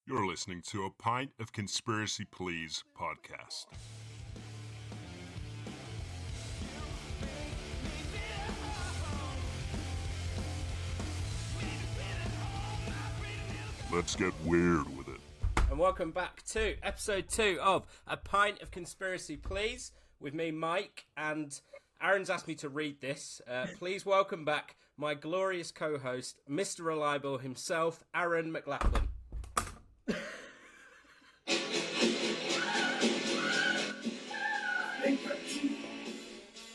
You're listening to A Pint of Conspiracy, Please podcast. Let's get weird with it. And welcome back to episode 2 of A Pint of Conspiracy, Please, with me, Mike, and Aaron's asked me to read this. Please welcome back my glorious co-host, Mr. Reliable himself, Aaron McLaughlin.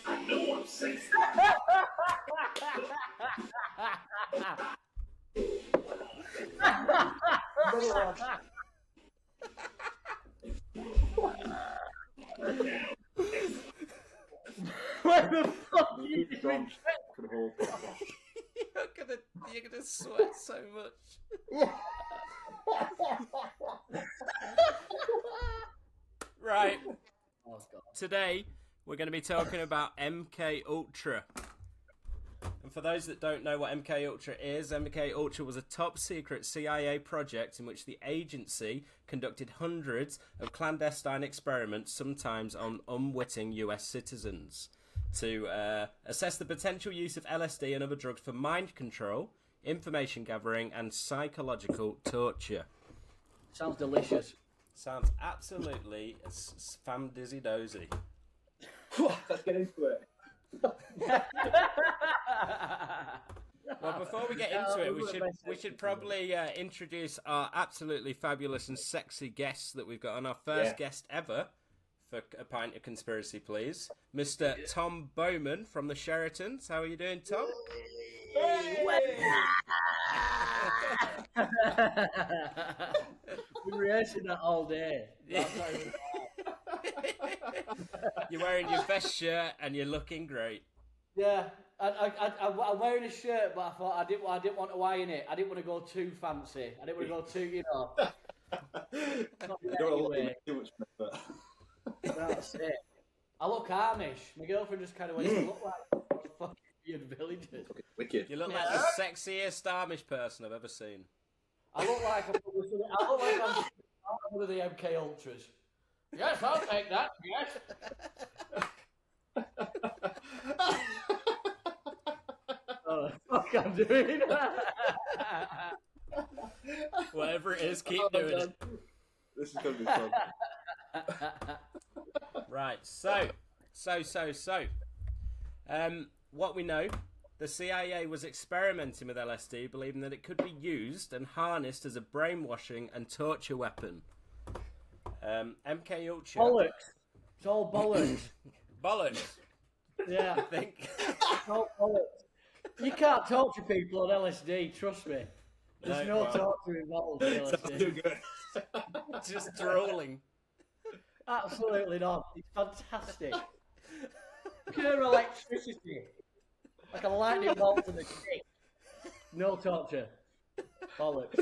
I know I'm safe. Where the fuck are you doing? You're gonna sweat so much. Right. Today we're going to be talking about MK Ultra. And for those that don't know what MK Ultra is, MK Ultra was a top secret CIA project in which the agency conducted hundreds of clandestine experiments, sometimes on unwitting US citizens, to assess the potential use of LSD and other drugs for mind control, information gathering, and psychological torture. Sounds delicious. Sounds absolutely fam dizzy dozy. Let's get into it. Well, before we get into it, we should probably introduce our absolutely fabulous and sexy guests that we've got on. Our first guest ever for A Pint of Conspiracy, Please, Mr. Tom Bowman from the Sheratons. How are you doing, Tom? We've been rehearsing that all day. You're wearing your best shirt and you're looking great. Yeah, I'm wearing a shirt, but I thought I didn't want to iron it. I didn't want to go too fancy. I didn't want to go too, you know. That's it. I look Amish. My girlfriend just kind of went, "You look like fucking weird villagers." Wicked. You look like the sexiest Amish person I've ever seen. I look like I'm one of the MK Ultras. Yes, I'll take that. Yes. Oh, fuck, I'm doing that. Whatever it is, keep doing it. This is going to be fun. Right, so. What we know, the CIA was experimenting with LSD, believing that it could be used and harnessed as a brainwashing and torture weapon. MK Ultra. Bollocks. It's all bollocks. Bollocks. Yeah. I think. It's all bollocks. You can't torture people on LSD, trust me. There's no torture involved in LSD. Just drooling. Absolutely not. It's fantastic. Pure electricity. Like a lightning bolt to the stick. No torture. Bollocks.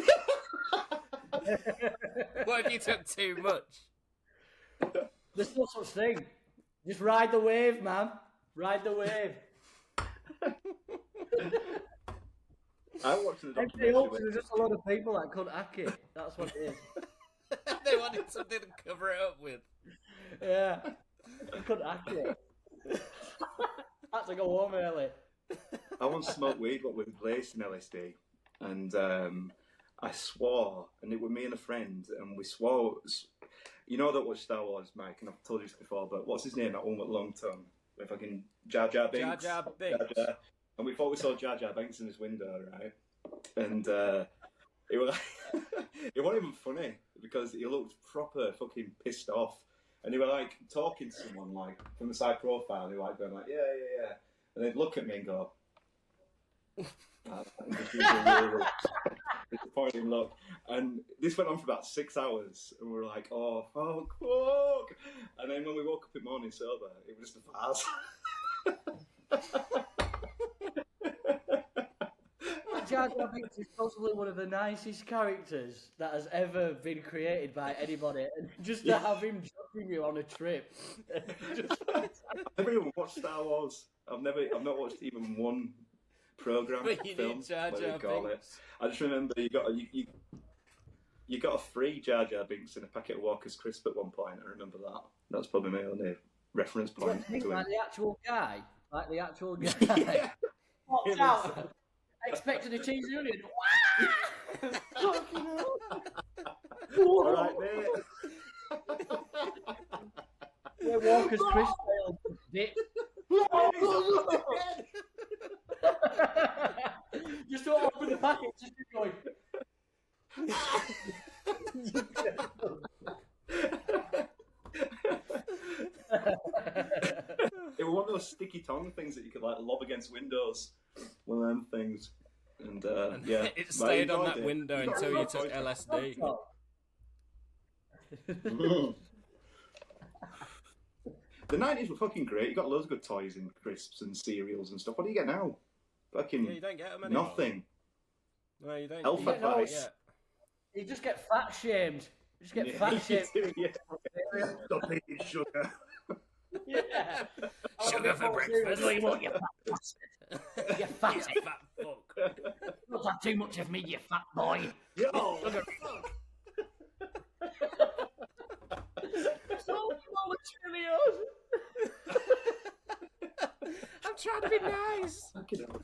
What if you took too much? There's no such thing. Just ride the wave, man. Ride the wave. I watched the MK Ultra, there's just a lot of people that couldn't hack it. That's what it is. They wanted something to cover it up with. Yeah. They couldn't hack it. Had to go home early. I once smoked weed but with place in LSD, and I swore, and it was me and a friend, and we swore. You know that watch Star Wars, Mike, and I've told you this before, but what's his name? That one with long tongue, with fucking Jar Jar Binks. Jar Jar Binks. Jar Jar. And we thought we saw Jar Jar Binks in his window, right? And it was like, it wasn't even funny because he looked proper fucking pissed off, and he were like talking to someone like from the side profile, and he was like going like yeah, and they'd look at me and go. Disappointing look, and this went on for about 6 hours, and we were like, "Oh fuck!" And then when we woke up in the morning sober, it was just a farce. Jar Jar Binks is possibly one of the nicest characters that has ever been created by anybody, and just to have him judging you on a trip. I've never even watched Star Wars. I've not watched even one program But you film. need Jar whatever Jar you call Binks. it. I just remember you got you You got a free Jar Jar Binks in a packet of Walker's Crisp at one point. I remember that. That's probably my only reference point to him. Like the actual guy. Yeah. Popped out, expecting a cheese union. All right, mate. Yeah, Walker's Crisp failed. Just don't open the packet, just keep going. It was one of those sticky tongue things that you could like lob against windows. One of them things. And yeah. It stayed on that window until you took LSD. The 90s were fucking great. You got loads of good toys and crisps and cereals and stuff. What do you get now? Fucking Yeah, you don't get them anymore. nothing. No, you don't. Elf You don't advice. get- You just get fat shamed. You just get fat shamed. Yeah. Stop eating sugar. Yeah. Sugar for breakfast. What do you want, you fat bastard? You fat You fat fuck. Not have too much of me, you fat boy. Yo. I'm trying to be nice. Fucking hell.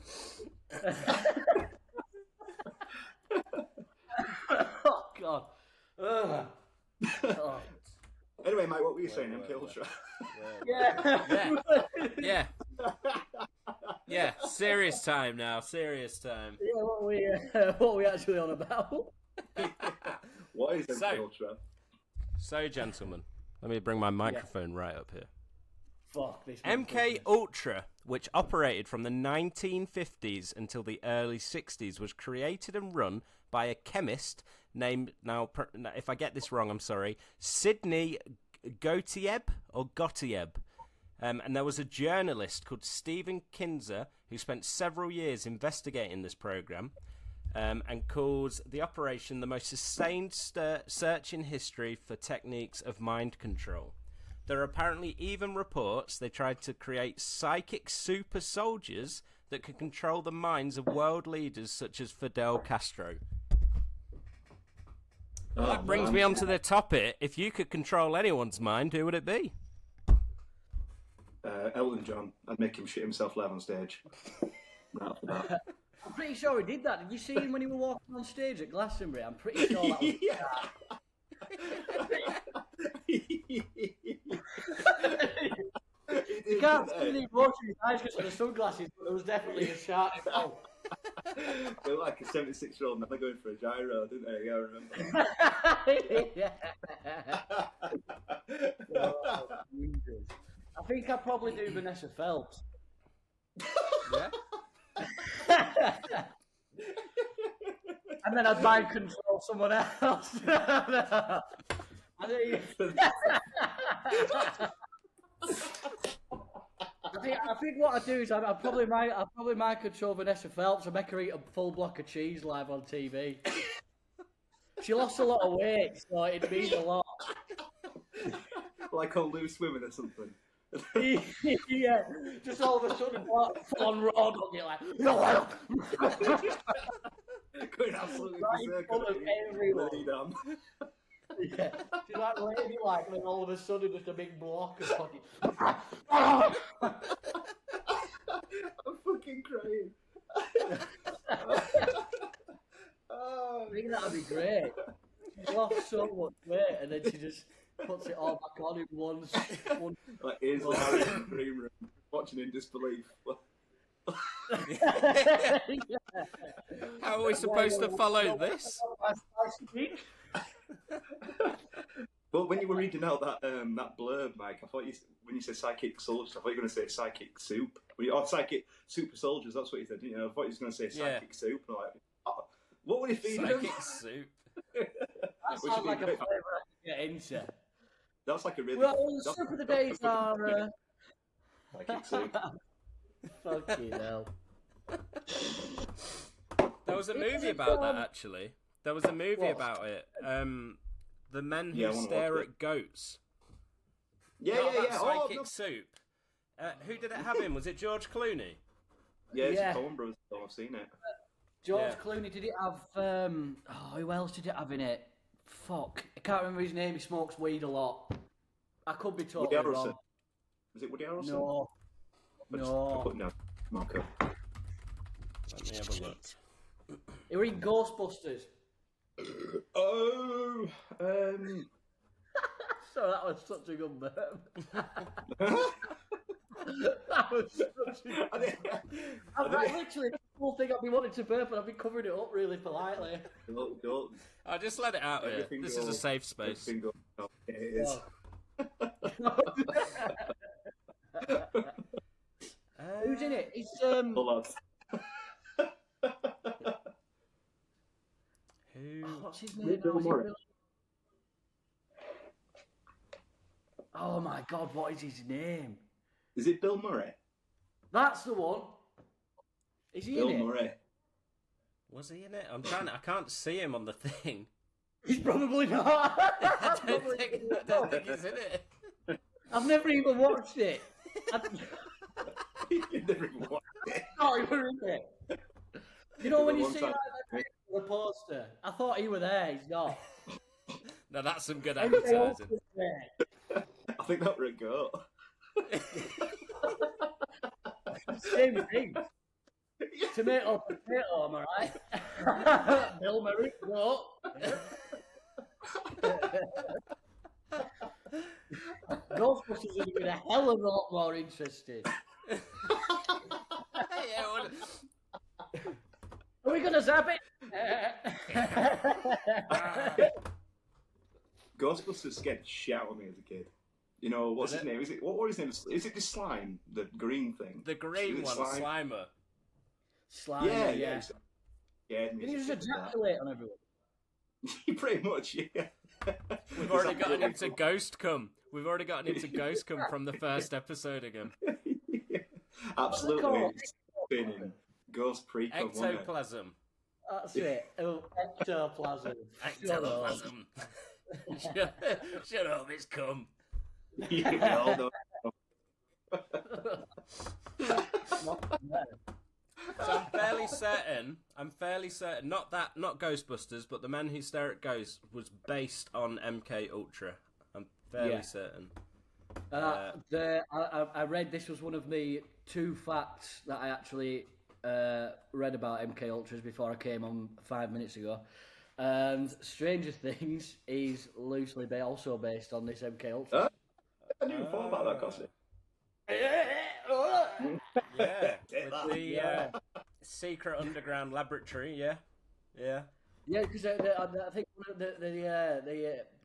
Oh God. Ugh. Oh. Anyway, mate, what were you saying? MK Ultra. Yeah. Yeah. Yeah. Serious time now. Serious time. Yeah, what are we actually on about? What is MK So- Ultra? So, gentlemen, let me bring my microphone right up here. Fuck this. MK Ultra, which operated from the 1950s until the early 60s, was created and run by a chemist named, now if I get this wrong, I'm sorry, Sidney Gottlieb or Gottlieb. And there was a journalist called Stephen Kinzer who spent several years investigating this program and calls the operation the most sustained search in history for techniques of mind control. There are apparently even reports they tried to create psychic super soldiers that could control the minds of world leaders such as Fidel Castro. Oh, That brings me on to the topic. If you could control anyone's mind, who would it be? Elton John. I'd make him shit himself live on stage. Right off the bat. I'm pretty sure he did that. Did you see him when he was walking on stage at Glastonbury? I'm pretty sure that was. You can't see the emotion in his eyes because of the sunglasses, but there was definitely a shark involved. They were like a 76-year-old never going for a gyro, didn't they? Yeah, I remember. Yeah. Oh, Jesus. I think I'd probably do Vanessa Phelps. Yeah. And then I'd mind control someone else. I think what I'd do is I'd probably mind control Vanessa Phelps and make her eat a full block of cheese live on TV. She lost a lot of weight, so it means a lot. Like on Loose Women or something. Yeah, just all of a sudden, full on road on you, like, Going absolutely right in berserk front of everyone. Lady Dam. Yeah, she's like ladylike, and then all of a sudden, just a big block of fucking. I'm fucking crying. I think that'd be great. She lost so much weight, and then she just puts it all back on in one. Like, here's the Harry in the green room, watching in disbelief. How are we supposed to follow this? But when you were reading out that that blurb, Mike, I thought when you said psychic soldiers, I thought you were going to say psychic soup. Or psychic super soldiers, that's what you said, didn't you? I thought you were going to say psychic soup. And I'm like, oh, what would he feed them? Psychic soup. That sounds like a flavour I could get into. That's like a really... Well, the soup of the days are... Psychic soup. Fucking hell. There was a movie about that, actually. There was a movie about it. The Men Who Yeah, I wanna Stare watch it. at Goats. Yeah, Not yeah, about yeah. Psychic Oh, no. soup. Who did it have in? Was it George Clooney? Yeah, it's Yeah. a Coen Brothers film, I've seen it. George Yeah. Clooney, did it have... who else did it have in it? Fuck. I can't remember his name. He smokes weed a lot. I could be Woody totally Harrelson. wrong. Is it Woody Harrelson? No. I No. put no marker. Let me have a look. He were in Ghostbusters. Oh, So that was such a good burp. That was such a good burp. Literally, the whole thing I've been wanting to burp and I've been covering it up really politely. Don't. I'll just let it out here. Everything This is a goes- safe space. everything goes- oh, it is. Who's in it? It's Hold on. Who? what's his name? Bill now? Is it Murray. Bill- Oh my god, what is his name? Is it Bill Murray? That's the one. Is he Bill in it? Murray. Was he in it? I'm trying. I can't see him on the thing. He's probably not. I don't think he's in it. I've never even watched it. You never even watched it. Oh, he were in it. You know when you One see time- like the poster, I thought he were there. He's not. Now that's some good Everybody else advertising. was there. I think that were a goat. Same thing. Tomato, potato, am I right? Bill Murray, no. Ghostbusters would have been a hell of a lot more interesting. Yeah, well, Are we gonna zap it? Ghostbusters scared the shit out of me as a kid. You know, what's Is his it? name? What was his name? Is it the slime? The green thing? the green Is it one, slime? Slimer. Slime, Yeah. yeah. Scared me Can you as just a kid, that. ejaculate on everyone? Pretty much, yeah. We've already gotten into Ghost Cum. We've already gotten into Ghost Cum from the first episode again. Yeah. Absolutely. called? Spinning. Ghost pre-cum, wasn't it? Ectoplasm. That's it. Oh, ectoplasm. Ectoplasm. Shut up, it's cum. Yeah, we all know. So I'm fairly certain, not Ghostbusters, but The Man Who Stared at Ghosts was based on MK Ultra. I'm fairly certain. I read this was one of the 2 facts that I actually read about MK Ultras before I came on 5 minutes ago. And Stranger Things is loosely also based on this MK Ultra. I never thought about that, Cossie. Yeah, Take that. with the secret underground laboratory. Yeah. Yeah, because I think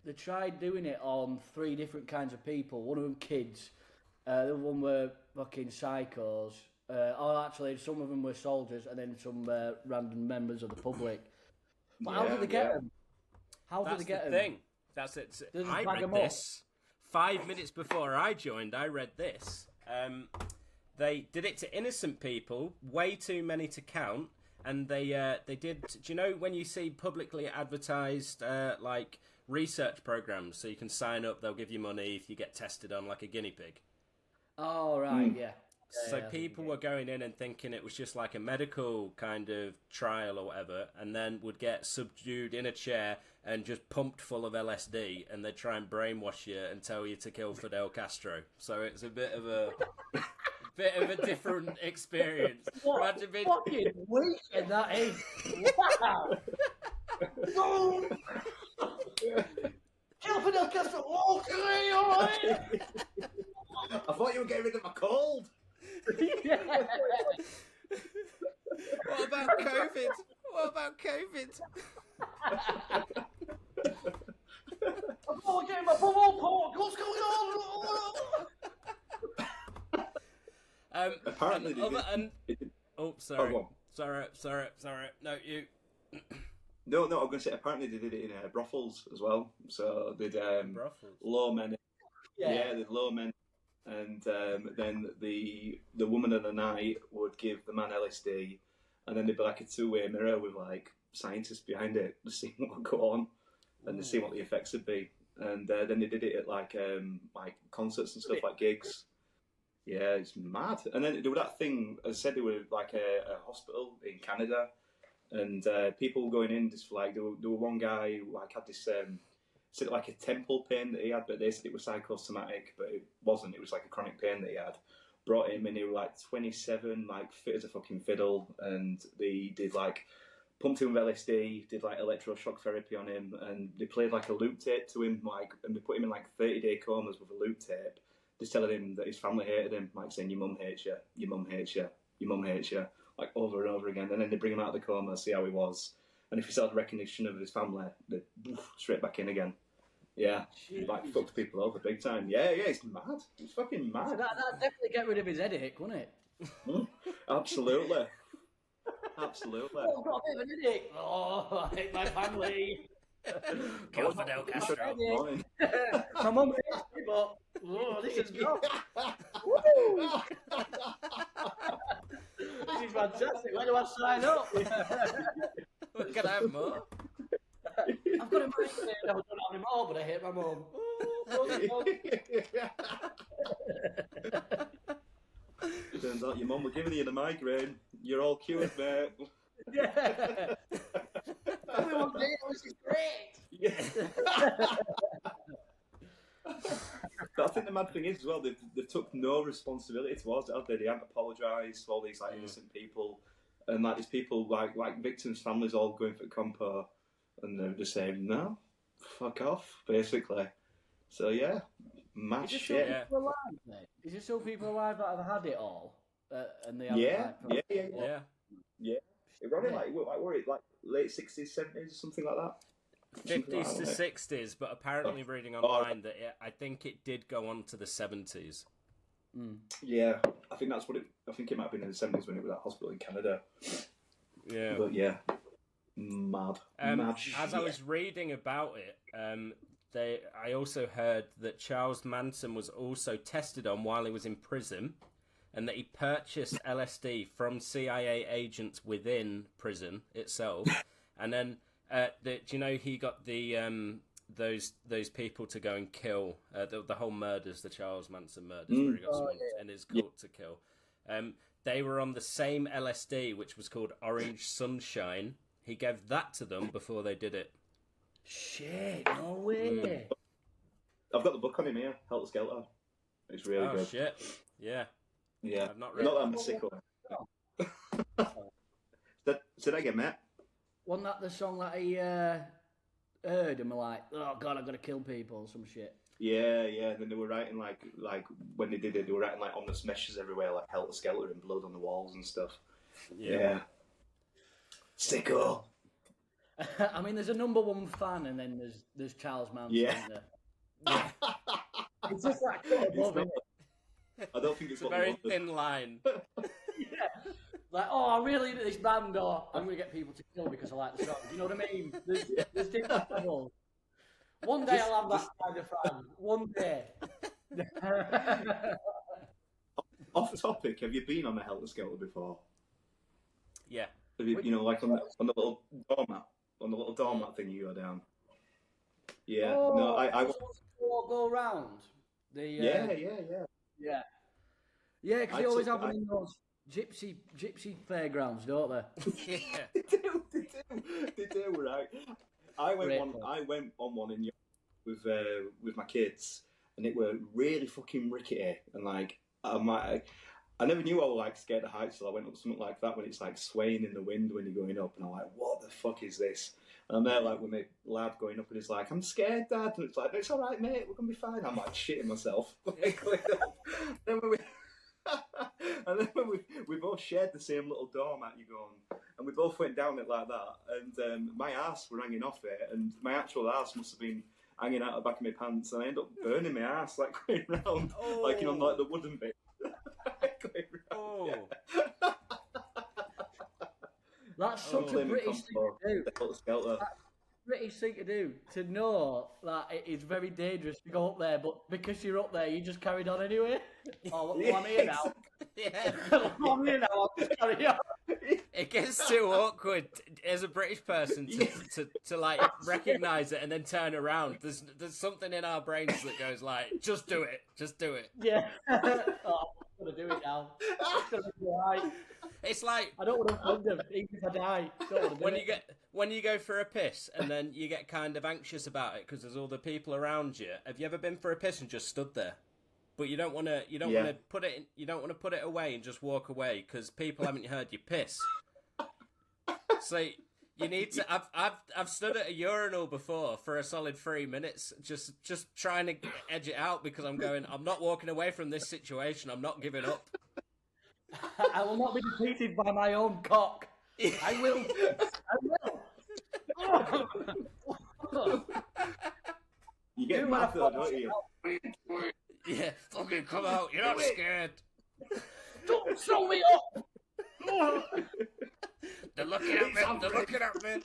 they tried doing it on 3 different kinds of people. One of them kids, the other one were fucking psychos. Actually, some of them were soldiers, and then some random members of the public. But how did they get them? How did That's they get the them? thing. That's it. They just I bag read 'em up. this 5 minutes before I joined. I read this. They did it to innocent people, way too many to count, and they did. Do you know when you see publicly advertised like research programs, so you can sign up, they'll give you money if you get tested on like a guinea pig. Oh right, yeah. So people were going in and thinking it was just like a medical kind of trial or whatever, and then would get subdued in a chair and just pumped full of LSD, and they'd try and brainwash you and tell you to kill Fidel Castro. So it's a bit of a different experience. What Imagine being... fucking weekend that is! Wow! Kill Fidel Castro! Okay, alright! I thought you were getting rid of my cold. Yeah. What about COVID? What about COVID? I'm not getting my bubble pork! What's going on? Apparently, they did- Oh, sorry. go on. Sorry. No, you. No, I'm going to say apparently they did it in brothels as well. So they'd Brothels. low men. Yeah. They'd low men, and then the woman of the night would give the man LSD, and then there'd be like a 2-way mirror with like scientists behind it to see what would go on, and to see what the effects would be. And then they did it at like concerts and stuff, like gigs. Yeah, it's mad. And then there was that thing, as I said, they were like a hospital in Canada, and people were going in just like there were one guy who like had this sort of like a temple pain that he had, but they said it was psychosomatic, but it wasn't. It was like a chronic pain that he had. Brought him, and he was like 27, like fit as a fucking fiddle, and they did like pumped him with LSD, did like electroshock therapy on him, and they played like a loop tape to him, like, and they put him in like 30-day comas with a loop tape, just telling him that his family hated him, like saying your mum hates you, your mum hates you, your mum hates you, like over and over again, and then they bring him out of the coma, see how he was, and if he started recognition of his family, they straight back in again. Yeah, he like fucked people over big time. Yeah, it's mad. It's fucking mad. So that'd definitely get rid of his headache, wouldn't it? Absolutely. Absolutely. Oh, I've got a bit of an headache. Oh, I hate my family. Kill Fidel Castro. My mum hates me, but this is good. Woo! This is fantastic. Where do I sign up? Can I have more? I've got a migraine. I don't have any more, but I hate my mum. Turns out your mum was giving you the migraine. You're all cured, mate. Yeah. Everyone did. This is great. Yeah. But I think the mad thing is as well, they took no responsibility towards it, have they? They haven't apologised to all these like innocent people, and like these people like victims' families all going for compo, and they're just saying no, fuck off, basically. So yeah, mad shit. Is there alive, mate? Is there still people alive that have had it all? And they have Yeah. It ran in like late 60s, 70s, or something like that. 50s to 60s, but apparently reading online that I think it did go on to the 70s. Yeah, I think that's what it. I think it might have been in the 70s when it was at hospital in Canada. Yeah, but yeah, mad shit. As I was reading about it, I also heard that Charles Manson was also tested on while he was in prison, and that he purchased LSD from CIA agents within prison itself, and then do you know he got the those people to go and kill the whole murders, the Charles Manson murders, where he got someone in his cult to kill. They were on the same LSD, which was called Orange Sunshine. He gave that to them before they did it. Shit, no way. I've got the book on him here, Helter Skelter. It's really good. Oh shit, yeah. Yeah, I've not read that I'm a sicko. Say that again, Matt. Wasn't that the song that he heard and were like, oh god, I've got to kill people or some shit? Yeah. And then they were writing like when they did it, they were writing like ominous meshes everywhere, like Helter Skelter and blood on the walls and stuff. Yeah. Sicko. I mean, there's a number one fan, and then there's Charles Manson. Yeah. It's just like above it. I don't think it's a very thin line. Yeah. Like, oh, I really like this band, or I'm going to get people to kill because I like the song. You know what I mean? There's different levels. One day I'll have that kind of fan. One day. Off topic, have you been on a Helter Skelter before? Yeah. Have you like on the little doormat? On the little doormat thing you go down? Yeah. Oh, no, I go around. Yeah. Yeah, because they always have them in those gypsy fairgrounds, don't they? Yeah. They do, right? I went on one in York with my kids, and it were really fucking rickety, and like I never knew I was like scared of heights, so I went up something like that when it's like swaying in the wind when you're going up, and I'm like, what the fuck is this? And I'm there like with my lad going up, and he's like, I'm scared, Dad, and it's like, it's all right, mate, we're gonna be fine. I'm like shitting myself. And then when we both shared the same little doormat, you go on, and we both went down it like that, and my arse were hanging off it, and my actual arse must have been hanging out the back of my pants, and I ended up burning my arse like going round, like like the wooden bit. Yeah. That's such a British thing to do. That's a British thing to do, to know that it is very dangerous to go up there, but because you're up there, you just carried on anyway. Oh, I'm here now. Yeah. I'm here now, I'll just carry on. It gets too awkward as a British person to like recognise it and then turn around. There's something in our brains that goes like, just do it. Yeah. Oh, I'm going to do it now. It's going to be all right. It's like I don't want to offend them, even if I die. Don't want to do it. when you go for a piss and then you get kind of anxious about it because there's all the people around you. Have you ever been for a piss and just stood there? But you don't want to put it away and just walk away because people haven't heard you piss. So you need to. I've stood at a urinal before for a solid 3 minutes, just trying to edge it out because I'm not walking away from this situation. I'm not giving up. I will not be defeated by my own cock. I will. You get mad though, don't you? Yeah, fucking come out. You're not scared. Don't throw me up. They're looking at me. They're looking at me.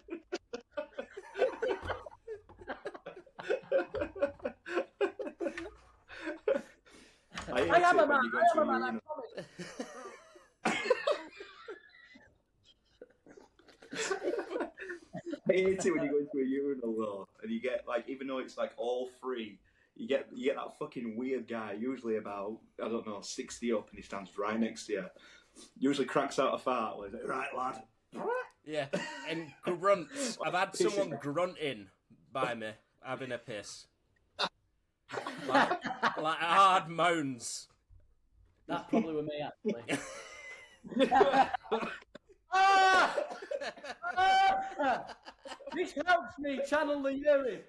I am a man. I hate it when you go into a urinal though, and you get like, even though it's like all free, you get that fucking weird guy, usually about 60 up, and he stands right next to you. Usually cracks out a fart. Like, right, lad. Yeah, and grunts. I've had someone grunting by me having a piss. Like hard moans. That probably was me, actually. This helps me channel the urine.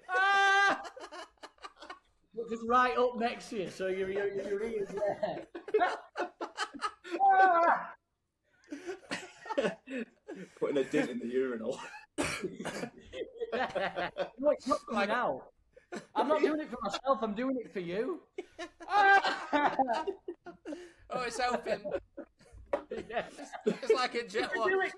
Just right up next to you, so your ears there. Putting a dent in the urinal. No, it's not coming out. I'm not doing it for myself, I'm doing it for you. Oh, it's helping. Yes. It's like a jet Do wash. it,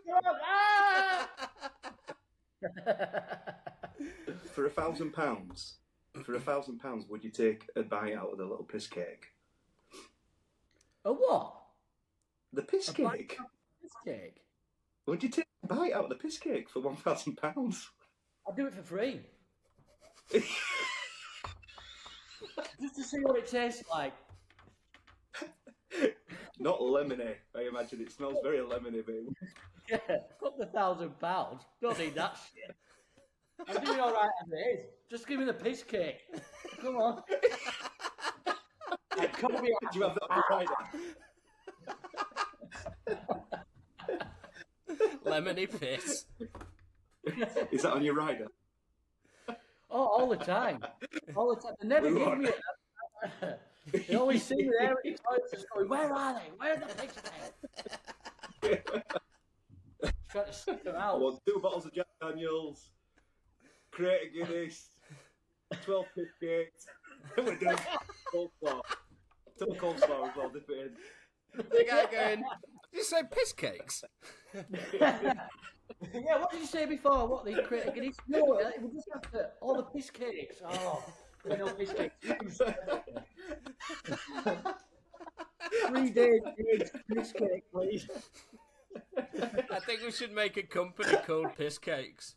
For £1,000, would you take a bite out of the little piss cake? A what? The piss A bite cake? of piss cake? Would you take a bite out of the piss cake for £1,000? I'll do it for free. Just to see what it tastes like. Not lemony, I imagine. It smells very lemony, baby. Yeah, up the £1,000. Don't need that shit. I'm doing all right as it is. Just give me the piss cake. Come on. Come on, Do you have that on your rider? Lemony piss. Is that on your rider? Oh, all the time. All the time. They never give me it. They always see me there at the toilet just going, where are they? Where are the piss cakes? Trying to stick them I out. want 2 bottles of Jack Daniels, crate of Guinness, 12 piss cakes. We're doing coleslaw. Some coleslaw as well, dip it in. The guy going, did you say piss cakes? Yeah, what did you say before? What, the critic? No, we just have to, all the piss cakes. Oh, no piss cakes. 3 days, piss cake, please. I think we should make a company called Piss Cakes.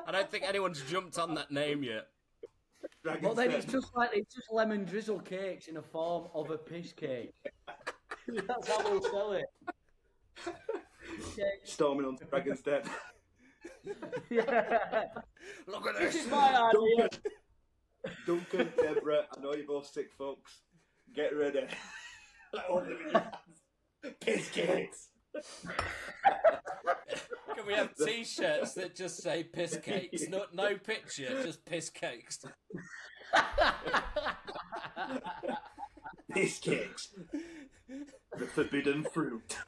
I don't think anyone's jumped on that name yet. Well, then it's just lemon drizzle cakes in a form of a piss cake. That's how we'll sell it. Storming onto Dragon's Den. Yeah. Look at This this. is my idea. Duncan, Deborah, I know you're both sick folks. Get ready. Piss cakes. Can we have t-shirts that just say piss cakes? No picture, just piss cakes. Piss cakes. The forbidden fruit.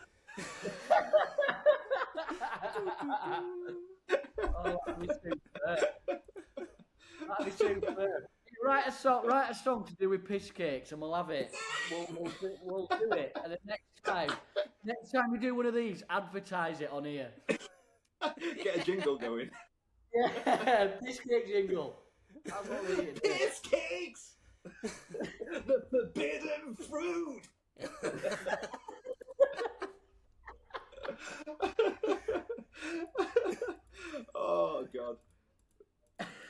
Oh, that'd be superb. That'd be superb. Write a song to do with piss cakes, and we'll have it. We'll do it. And then next time we do one of these, advertise it on here. Get a jingle going. Yeah, piss cake jingle. That's what we need. Piss cakes. The forbidden fruit. Oh god.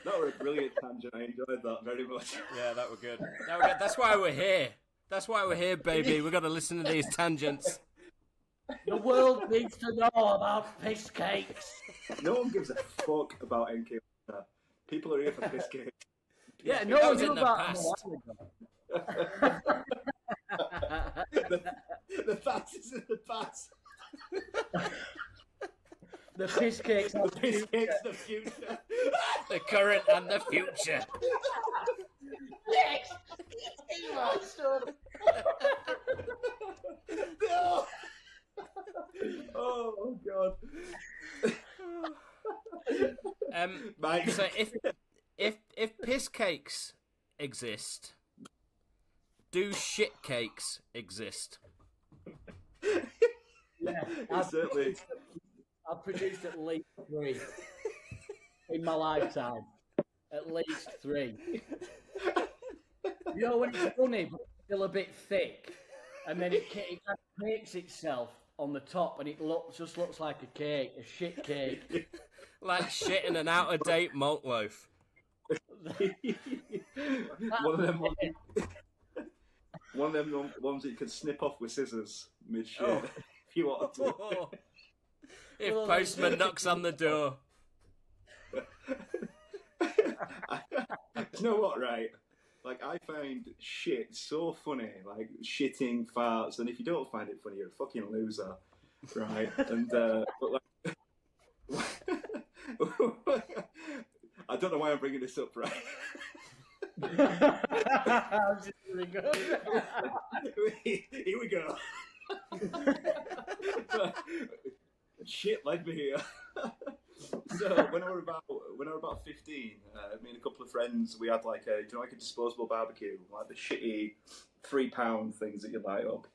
That was a brilliant tangent. I enjoyed that very much. Yeah, that were good. That's why we're here. That's why we're here, baby. We've got to listen to these tangents. The world needs to know about piss cakes. No one gives a fuck about MK Ultra. People are here for piss cakes. Yeah, no That one was knew in the about past. The past is in the past. The piss cakes. The piss cakes the future. The current and the future. Yes. No. Oh God. Mike. So if piss cakes exist, do shit cakes exist? Yeah, Certainly. I've produced at least 3 in my lifetime. At least 3. You know when it's funny but still a bit thick, and then it kind of cakes itself on the top, and it just looks like a cake, a shit cake. Like shit in an out-of-date malt loaf. One of them ones that you could snip off with scissors mid-shit if you wanted to. If postman knocks on the door. You know what, right? Like, I find shit so funny, like shitting, farts, and if you don't find it funny, you're a fucking loser, right? And but like, I don't know why I'm bringing this up, right? I'm just really good. Here we go. Shit led me here. So when I were about 15, me and a couple of friends, we had like a disposable barbecue, like the shitty £3 things that you light up,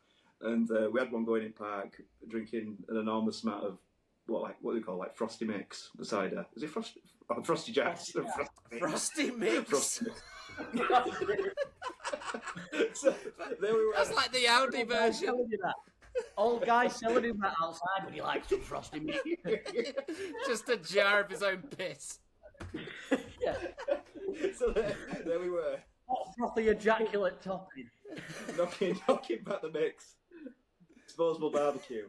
and we had one going in park, drinking an enormous amount of what do you call frosty mix, the cider? Is it frosty jacks? Frosty mix. Frosty mix. So there we were. That's like the Audi version. Old guy selling him that outside when he likes some frosty meat. Just a jar of his own piss. Yeah. So there we were. Hot frothy ejaculate topping. Knocking back the mix. Disposable barbecue.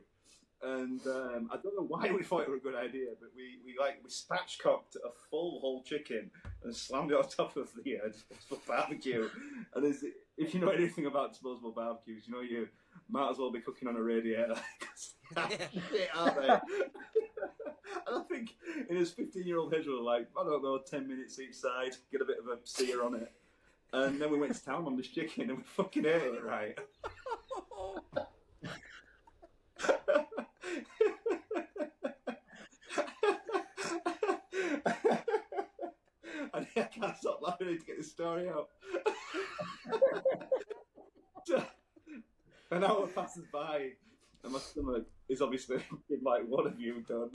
And I don't know why we thought it was a good idea, but we spatchcocked a full whole chicken and slammed it on top of the disposable barbecue. And if you know anything about disposable barbecues, you know you might as well be cooking on a radiator. Shit, aren't they? And I think in his 15-year-old head, we were like, I don't know, 10 minutes each side, get a bit of a sear on it. And then we went to town on this chicken and we fucking ate it, right? I can't stop laughing to get this story out. So, an hour passes by, and my stomach is obviously like, what have you done?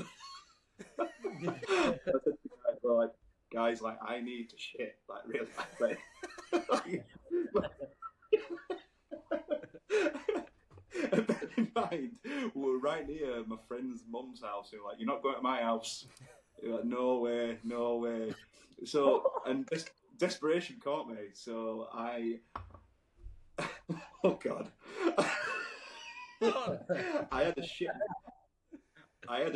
I said to the guys, I need to shit, really badly. And bear in mind, we were right near my friend's mum's house. They were like, you're not going to my house. You're like, no way, no way. So, and desperation caught me. So oh God. I had a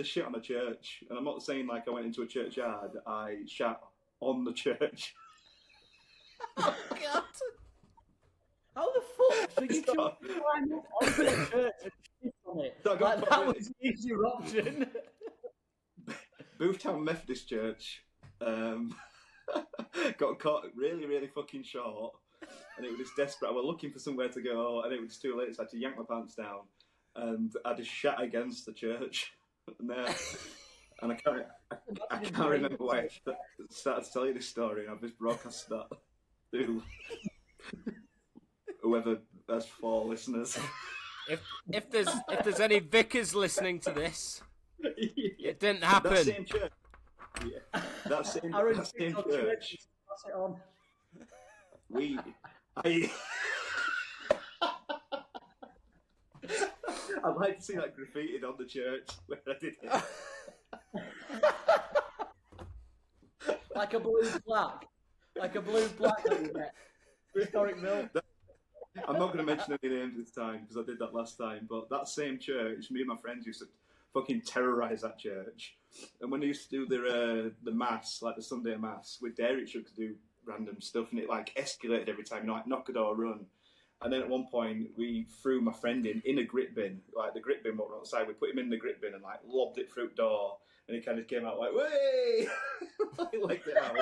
shit on a church. And I'm not saying I went into a churchyard. I shat on the church. Oh God. How the fuck? So you climb up onto the church and shit on it? So that was the easier option. Boothtown Methodist Church. Got caught really, really fucking short, and it was just desperate. I was looking for somewhere to go, and it was too late, so I had to yank my pants down, and I just shat against the church. And I can't remember why I started to tell you this story, and I've just broadcast that to whoever has 4 listeners. If there's any vicars listening to this, it didn't happen. That same church. Yeah, that same church. Pass it on. I'd like to see that graffitied on the church where I did it. Like a blue plaque that we get. Historic mill. I'm not going to mention any names this time because I did that last time. But that same church, me and my friends used to fucking terrorise that church. And when they used to do the mass, like the Sunday mass, we'd dare each other to do random stuff, and it like escalated every time. You know, like knock a door, run. And then at one point, we threw my friend in a grit bin, like the grit bin what outside. We put him in the grit bin and like lobbed it through the door, and he kind of came out like, "Way!" Like legged it out.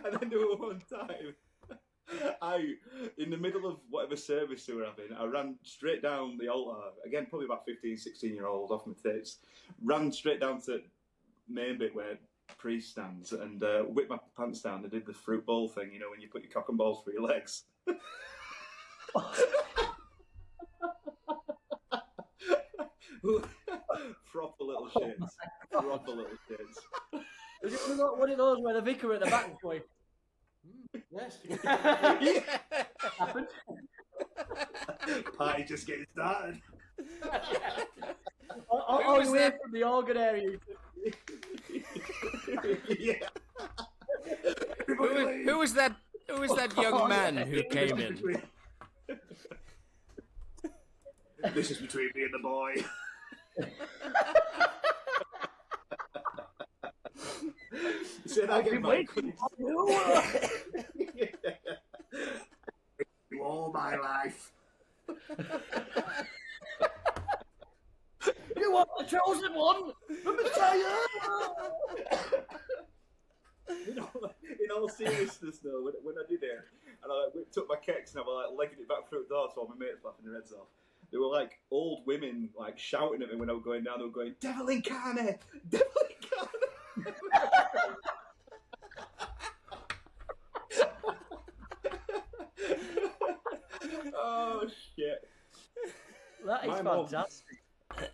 and then there was one time, in the middle of whatever service they were having, I ran straight down the altar, again, probably about 15, 16-year-old off my tits, ran straight down to the main bit where priest stands and whipped my pants down and did the fruit bowl thing, you know, when you put your cock and balls through your legs. Proper little shits. Proper little shits. Was it one of those where the vicar at the back was going, yes. Happened. Party just getting started. All the way from the organ area. Yeah. Who was that young man who came in? This is between me and the boy. Said I get my you all my life. You are the chosen one, the Messiah. In all seriousness, though, when I did it, and I took my kicks and I was like legging it back through the door, so all my mates laughing their heads off. There were like old women like shouting at me when I was going down. They were going, "Devil incarnate, devil incarnate." Oh shit! That is fantastic.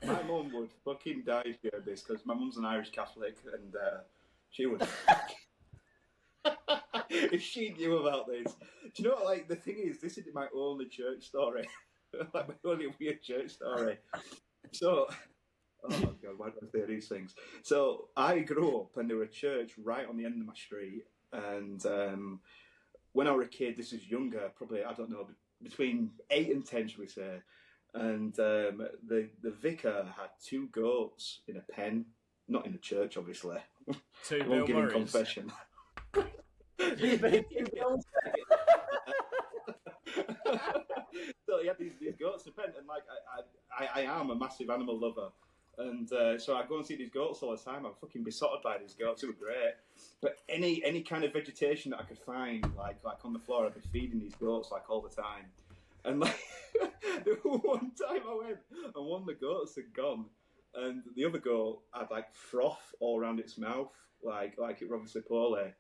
My mum would fucking die if she heard this because my mum's an Irish Catholic and she would. If she knew about this, do you know what? Like the thing is, this isn't my only church story. Like my only weird church story. So, oh god, why do I say these things? So I grew up and there was a church right on the end of my street, and when I was a kid, this is younger, probably I don't know, between 8 and 10, should we say? And the vicar had 2 goats in a pen, not in the church, obviously. 2 I won't Bill give him Murrays. confession. So he had these goats in a pen, and like I am a massive animal lover, and so I go and see these goats all the time. I'm fucking besotted by these goats. They were great, but any kind of vegetation that I could find, like on the floor, I'd be feeding these goats like all the time. And like one time I went, and one of the goats had gone, and the other goat had like froth all around its mouth, like it was obviously poorly.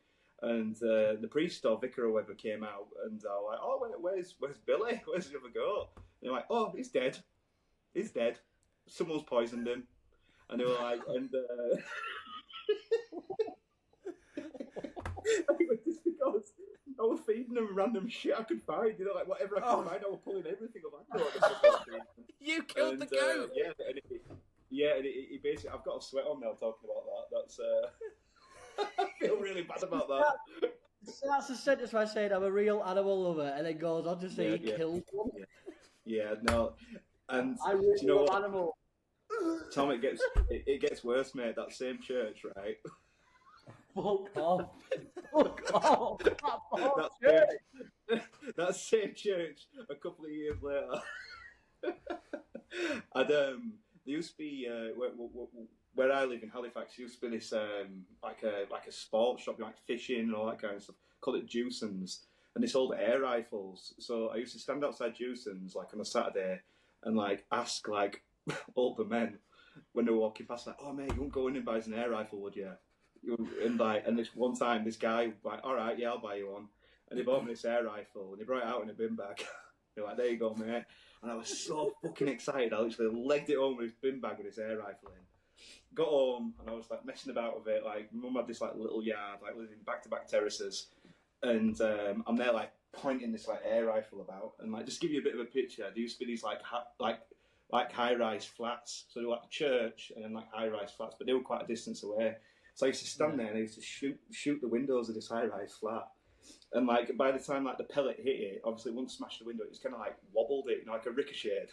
And the priest or vicar or whoever came out, and I was like, "Oh, where's Billy? Where's the other goat?" And they're like, "Oh, he's dead. He's dead. Someone's poisoned him." And they were like, and it was just because I was feeding them random shit I could find, you know, like whatever I could find, I was pulling everything up. You killed the goat. And he basically, I've got a sweat on now talking about that. That's I feel really bad about that. That's a sentence by saying I'm a real animal lover, and then goes on to say he killed one. Yeah, no, and I really you know love what, animal. Tom? It gets worse, mate. That same church, right? Fuck off! Fuck off! That same church. A couple of years later, and there used to be where I live in Halifax, there used to be this like a sports shop, like fishing and all that kind of stuff. Called it Juicens, and they sold air rifles. So I used to stand outside Juicens like on a Saturday and like ask like older men when they were walking past, like, "Oh mate, you won't go in and buy us an air rifle, would you?" And this one time, this guy was like, "All right, yeah, I'll buy you one." And he bought me this air rifle, and he brought it out in a bin bag. They're like, "There you go, mate." And I was so fucking excited. I literally legged it home with his bin bag with his air rifle in. Got home, and I was like messing about with it. Like, my mum had this like little yard, like living back-to-back terraces, and I'm there like pointing this like air rifle about, and like just give you a bit of a picture. There used to be these like high-rise flats, so they were like the church and then like high-rise flats, but they were quite a distance away. So I used to stand there and I used to shoot the windows of this high-rise flat. And like by the time like the pellet hit it, obviously it wouldn't smash the window. It was kind of like wobbled it, like a ricochet.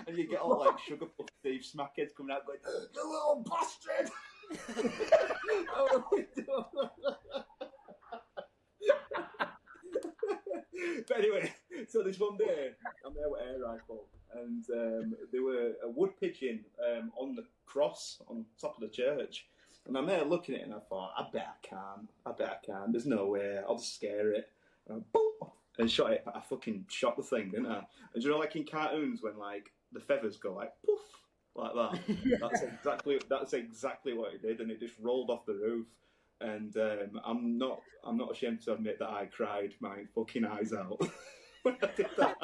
And you get all like sugar puff Steve Smackheads coming out going, "You little bastard!" Out the window. But anyway, so this one day I'm there with air rifle, and there were a wood pigeon on the cross on top of the church. And I'm there looking at it, and I thought, I bet I can. There's no way. I'll just scare it. And I boom, and shot it. I fucking shot the thing, didn't I? And you know, like in cartoons, when like the feathers go like poof, like that. Yeah. That's exactly what it did, and it just rolled off the roof. And I'm not ashamed to admit that I cried my fucking eyes out. When I did that,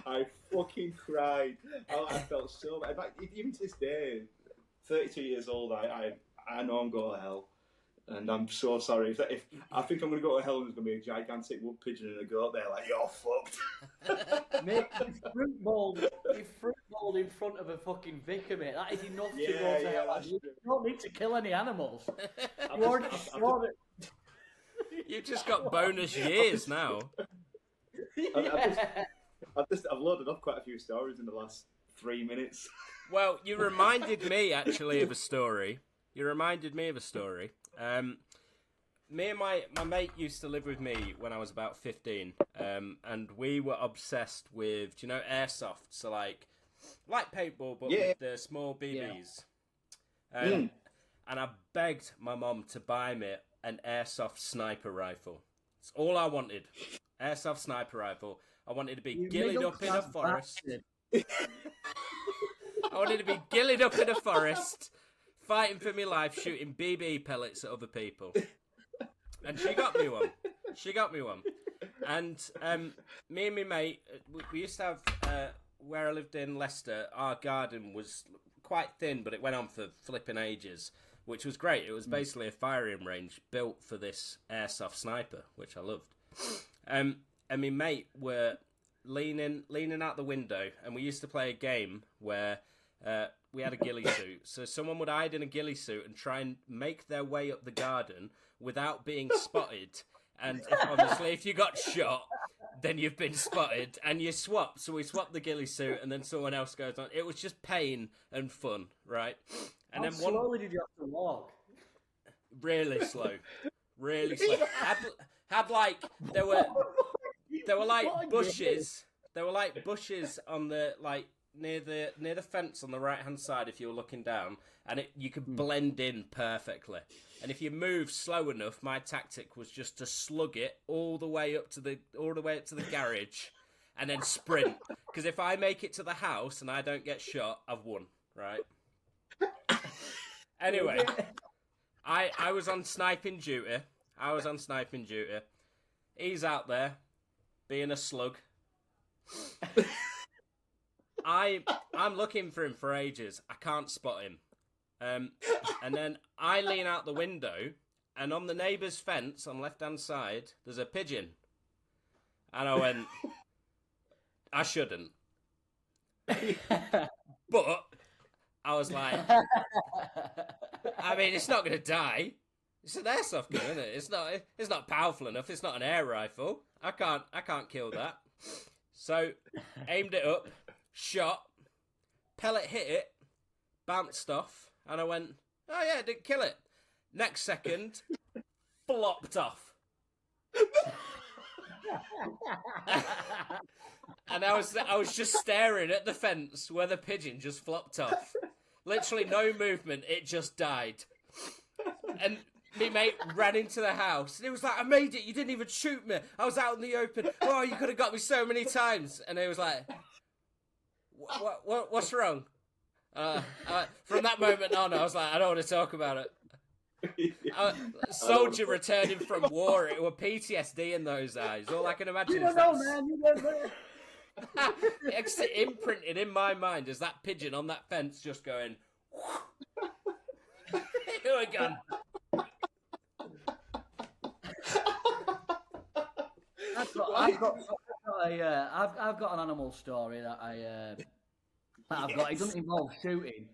I fucking cried. Oh, I felt so bad. In fact, even to this day, 32 years old, I know I'm going to hell, and I'm so sorry. If I think I'm going to go to hell, and there's going to be a gigantic wood pigeon and a goat there, like, you're fucked. Mate, you fruit bowled in front of a fucking vicar, mate. That is enough to go to hell. You don't need to kill any animals. You've just got bonus years now. I've loaded up quite a few stories in the last 3 minutes. Well, you reminded me actually of a story. Me and my mate used to live with me when I was about 15, and we were obsessed with, do you know, airsoft? So like paintball, but with the small BBs. And I begged my mum to buy me an airsoft sniper rifle. It's all I wanted. Airsoft sniper rifle. I wanted to be gillied up in a forest. I wanted to be gillied up in a forest, fighting for my life, shooting BB pellets at other people. And she got me one. And me and my mate, we used to have, where I lived in Leicester, our garden was quite thin, but it went on for flipping ages, which was great. It was basically a firing range built for this airsoft sniper, which I loved. And my mate were leaning out the window, and we used to play a game where we had a ghillie suit. So someone would hide in a ghillie suit and try and make their way up the garden without being spotted. And obviously, if you got shot, then you've been spotted, and you swap. So we swapped the ghillie suit, and then someone else goes on. It was just pain and fun, right? And How then slowly did you have to walk? Really slow. Had like there were like bushes. There were like bushes on the like near the fence on the right hand side if you were looking down, and you could blend in perfectly. And if you moved slow enough, my tactic was just to slug it all the way up to the garage, and then sprint. Because if I make it to the house and I don't get shot, I've won, right? Anyway, I was on sniping duty. He's out there being a slug. I'm looking for him for ages. I can't spot him. And then I lean out the window, and on the neighbour's fence on the left-hand side, there's a pigeon. And I went, I shouldn't. But I was like, I mean, it's not going to die. It's an airsoft gun, isn't it? It's not powerful enough. It's not an air rifle. I can't kill that. So, aimed it up, shot, pellet hit it, bounced off, and I went, oh yeah, didn't kill it. Next second, flopped off. And I was just staring at the fence where the pigeon just flopped off. Literally no movement, it just died. And me mate ran into the house, and he was like, I made it, you didn't even shoot me. I was out in the open. Oh, you could have got me so many times. And he was like, what's wrong? From that moment on, I was like, I don't want to talk about it. Soldier returning from war, it were PTSD in those eyes. All I can imagine is that. You don't know. It's imprinted in my mind as that pigeon on that fence just going, here we go. I've got an animal story that I've got. It doesn't involve shooting,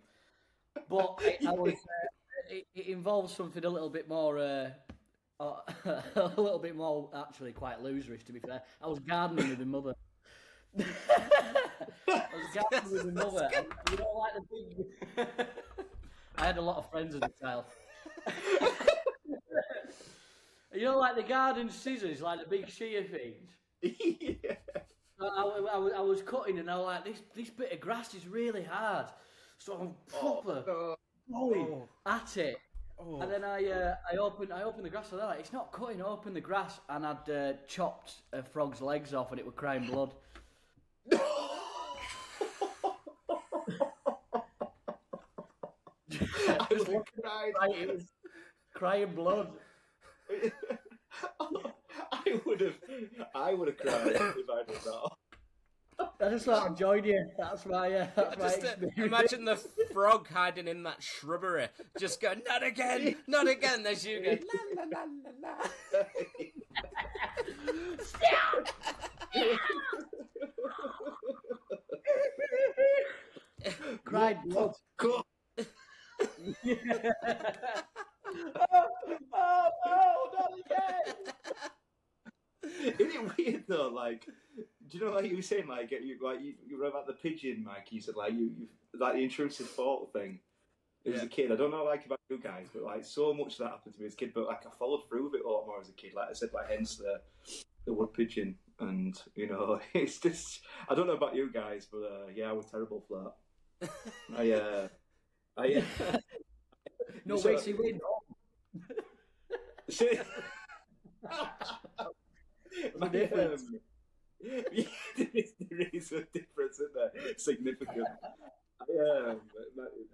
But it involves something a little bit more, a little bit more actually quite loserish. To be fair, I was gardening with my mother. I was gardening with my mother. And, you know, like the big. I had a lot of friends as a child. You know, like the garden scissors, like the big shear things. Yeah. I was cutting and I was like, this bit of grass is really hard. So I'm proper going at it. Oh. And then I opened the grass and I was like, it's not cutting, I opened the grass and I'd chopped a frog's legs off and it was crying blood. It was crying blood. I would have cried if I did that. I just thought I'd join you. That's my experience. Imagine the frog hiding in that shrubbery, just going, not again, not again. There's you going, la la la la la. Stop! Cried blood. Oh, not again! Isn't it weird though? Like, do you know, like you were saying, like you wrote about the pigeon, Mike. You said like you like the intrusive thought thing. As a kid, I don't know like about you guys, but like so much that happened to me as a kid. But like I followed through with it a lot more as a kid. Like I said, like hence the wood pigeon, and you know, it's just I don't know about you guys, but yeah, I was terrible for that. No way, she win. There is a difference, isn't there? Significant.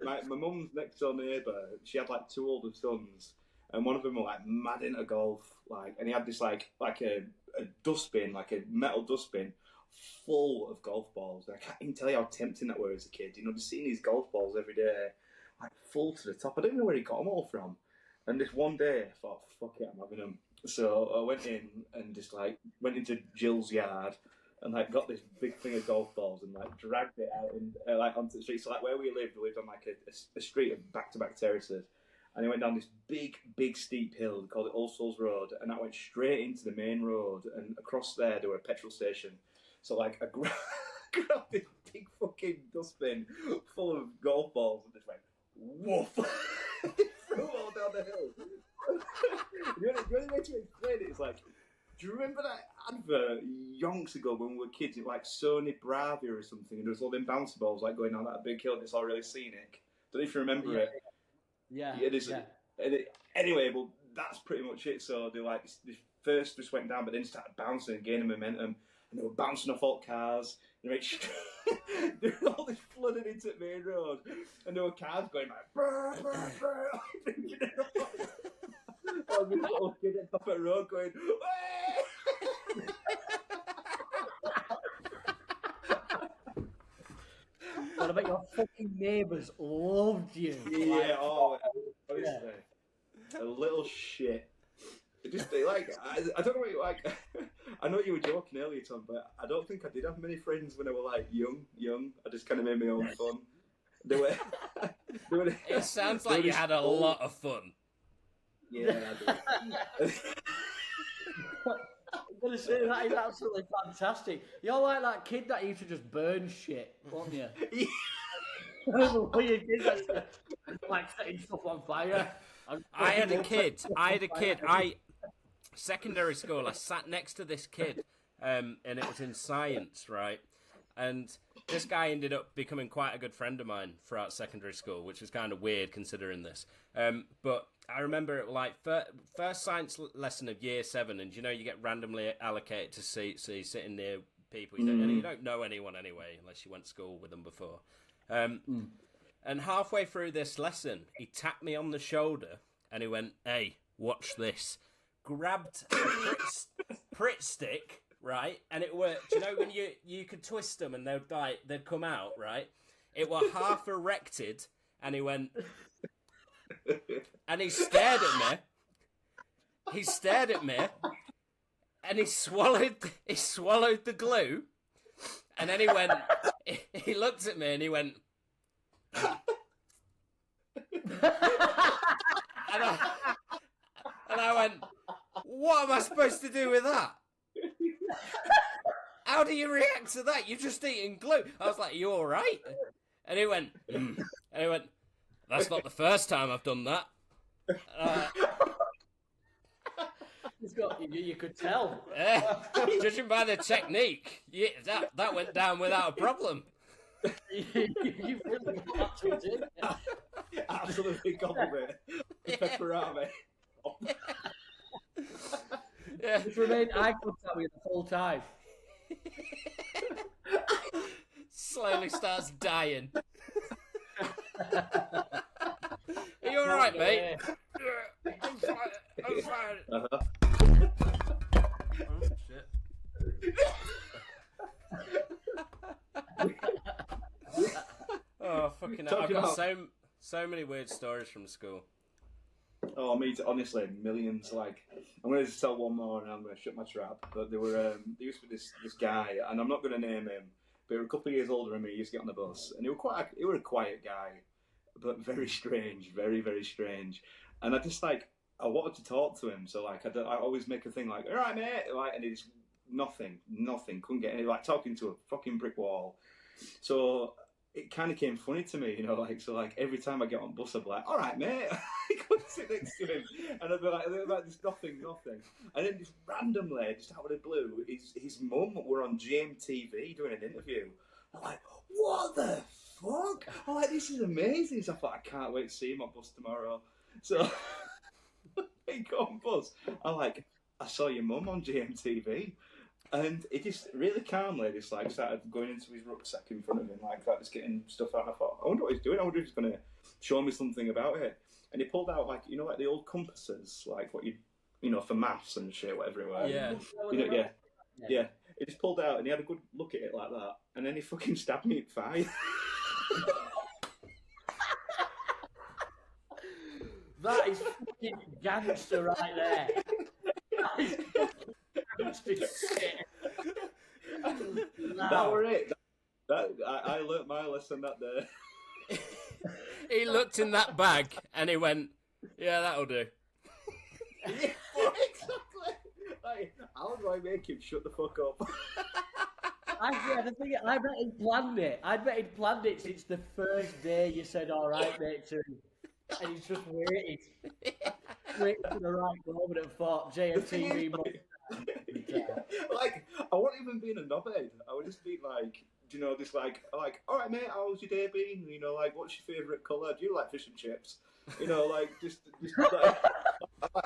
My mum's next door neighbour, she had like two older sons, and one of them was like mad into golf, like, and he had this like a dustbin, like a metal dustbin, full of golf balls. And I can't even tell you how tempting that was as a kid. You know, just seeing these golf balls every day, like full to the top. I don't even know where he got them all from. And this one day, I thought, fuck it, I'm having them. So I went in and just like went into Jill's yard and like got this big thing of golf balls and like dragged it out in like onto the street. So like where we lived on like a street of back-to-back terraces, and I went down this big steep hill called it All Souls Road, and I went straight into the main road, and across there were a petrol station. So like I grabbed this big fucking dustbin full of golf balls and just went woof. Threw all down the hill. The only way to explain it is like, do you remember that advert yonks ago when we were kids? It like Sony Bravia or something, and there was all them bouncy balls like going down that big hill, and it's all really scenic. Don't know if you remember it. Yeah. It is. Yeah. Anyway, well, that's pretty much it. So they like they first just went down, but then started bouncing and gaining momentum, and they were bouncing off all cars. They were all this flooding into the main road, and there were cars going like brr, brr, brr, I was this little kid at the top of the road going, What about your fucking neighbours loved you? Yeah, honestly, a little shit. Just like I don't know what you like. I know you were joking earlier, Tom, but I don't think I did have many friends when I was like young. I just kind of made my own fun. It sounds like you had a lot of fun. Yeah, I did. I'm gonna say that is absolutely fantastic. You're like that kid that used to just burn shit, weren't you? Weird kid that's like setting stuff on fire. I had a kid. Secondary school, I sat next to this kid, and it was in science, right? And this guy ended up becoming quite a good friend of mine throughout secondary school, which was kind of weird considering this. But I remember it like first science lesson of year 7, and you know you get randomly allocated to seats, so you're sitting near people and you don't know anyone anyway unless you went to school with them before. And halfway through this lesson, he tapped me on the shoulder and he went, "Hey, watch this." Grabbed a Pritt stick, right, and it worked. You know when you could twist them and they'd come out, right? It were half erected, and he went, and he stared at me. He stared at me, and he swallowed the glue, and then he went. He looked at me and he went. And I went, what am I supposed to do with that? How do you react to that? You're just eating glue. I was like, you all right? And he went, And he went, that's not the first time I've done that. You could tell. Judging by the technique, that went down without a problem. You really got to it, didn't you? Absolutely gobbled it. The pepperami. Yeah. Just remained eye contact with you the whole time. Slowly starts dying. Are you alright, mate? I'm fine. Uh-huh. Oh, shit. Oh, fucking hell. I've got so many weird stories from school. Oh, me too. Honestly, millions. Like, I'm going to just tell one more and I'm going to shut my trap. But there used to be this guy, and I'm not going to name him, but he was a couple of years older than me. He used to get on the bus, and he was a quiet guy, but very strange, very, very strange. And I just I wanted to talk to him, so I always make a thing like, all right, mate, like, and he's nothing, couldn't get any, like talking to a fucking brick wall. So it kind of came funny to me, so every time I get on bus, I'd be like, all right, mate, I couldn't sit next to him, and I'd be like just nothing, and then just randomly, just out of the blue, his mum were on GMTV doing an interview. I'm like, what the fuck? I'm like, this is amazing. So I thought, I can't wait to see him on bus tomorrow. So I go on bus. I'm like, I saw your mum on GMTV. And he just really calmly started going into his rucksack in front of him, just getting stuff out. And I thought, I wonder what he's doing. I wonder if he's going to show me something about it. And he pulled out the old compasses, what for maths and shit, whatever it was. Yeah. Yeah. He just pulled out and he had a good look at it like that, and then he fucking stabbed me at 5. That is fucking gangster right there. That is gangster shit. That were it. I learnt my lesson that day. He looked in that bag and he went, yeah, that'll do. Yeah, exactly. How do I make him shut the fuck up? I bet he planned it. I bet he'd planned it since the first day you said, all right, mate, to him. And he's just waited for the right moment and thought, JMTV. I wasn't even being a knobhead. I would just be all right, mate, how's your day been? What's your favourite colour? Do you like fish and chips? I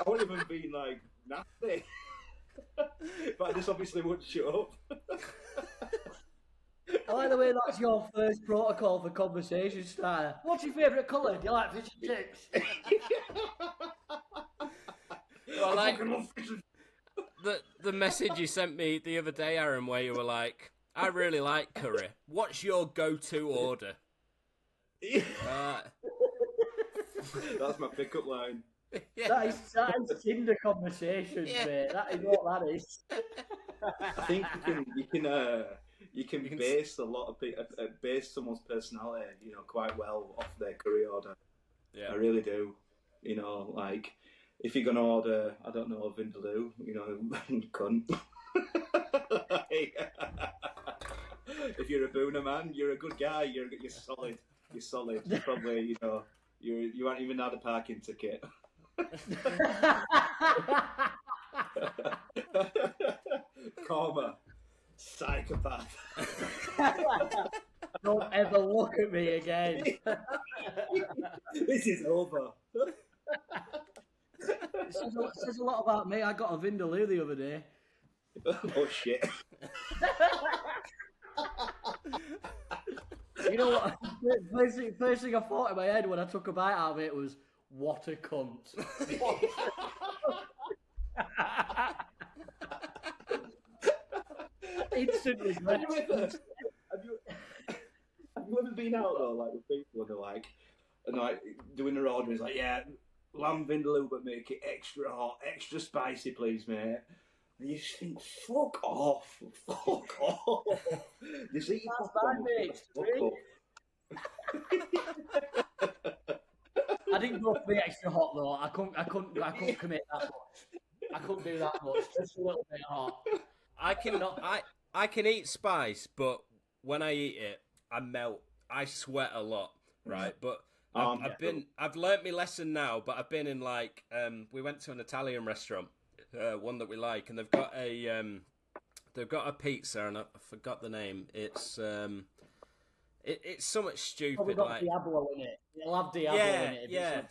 wouldn't even be nasty. But I just obviously wouldn't shut up. I like the way that's your first protocol for conversation starter. What's your favourite colour? Do you like fish and chips? Well, the message you sent me the other day, Aaron, where you were like, I really like curry. What's your go-to order? That's my pickup line. Yeah. That is Tinder conversations, mate. That is what that is. I think you can base a lot of base someone's personality, quite well off their curry order. Yeah, I really do. If you're gonna order, I don't know, a vindaloo, cunt. If you're a booner man, you're a good guy. You're solid. You're solid. You're probably, you haven't even had a parking ticket. Karma. Psychopath. Don't ever look at me again. This is over. It says a lot about me. I got a vindaloo the other day. Oh shit. You know what? First thing I thought in my head when I took a bite out of it was, what a cunt. Instantly. Have you ever been out though, with people and they're doing their order? It's yeah, lamb vindaloo, but make it extra hot, extra spicy, please, mate. And you just think, fuck off. Just eat your I didn't go for the extra hot though. I couldn't commit that much. I couldn't do that much. Just a little bit hot. I can eat spice, but when I eat it, I melt. I sweat a lot, right? But I've learnt my lesson now. But I've been in like we went to an Italian restaurant, one that we like, and they've got a pizza, and I forgot the name. It's it's so much stupid. Probably got like Diablo in it. It'll have Diablo in it. Yeah,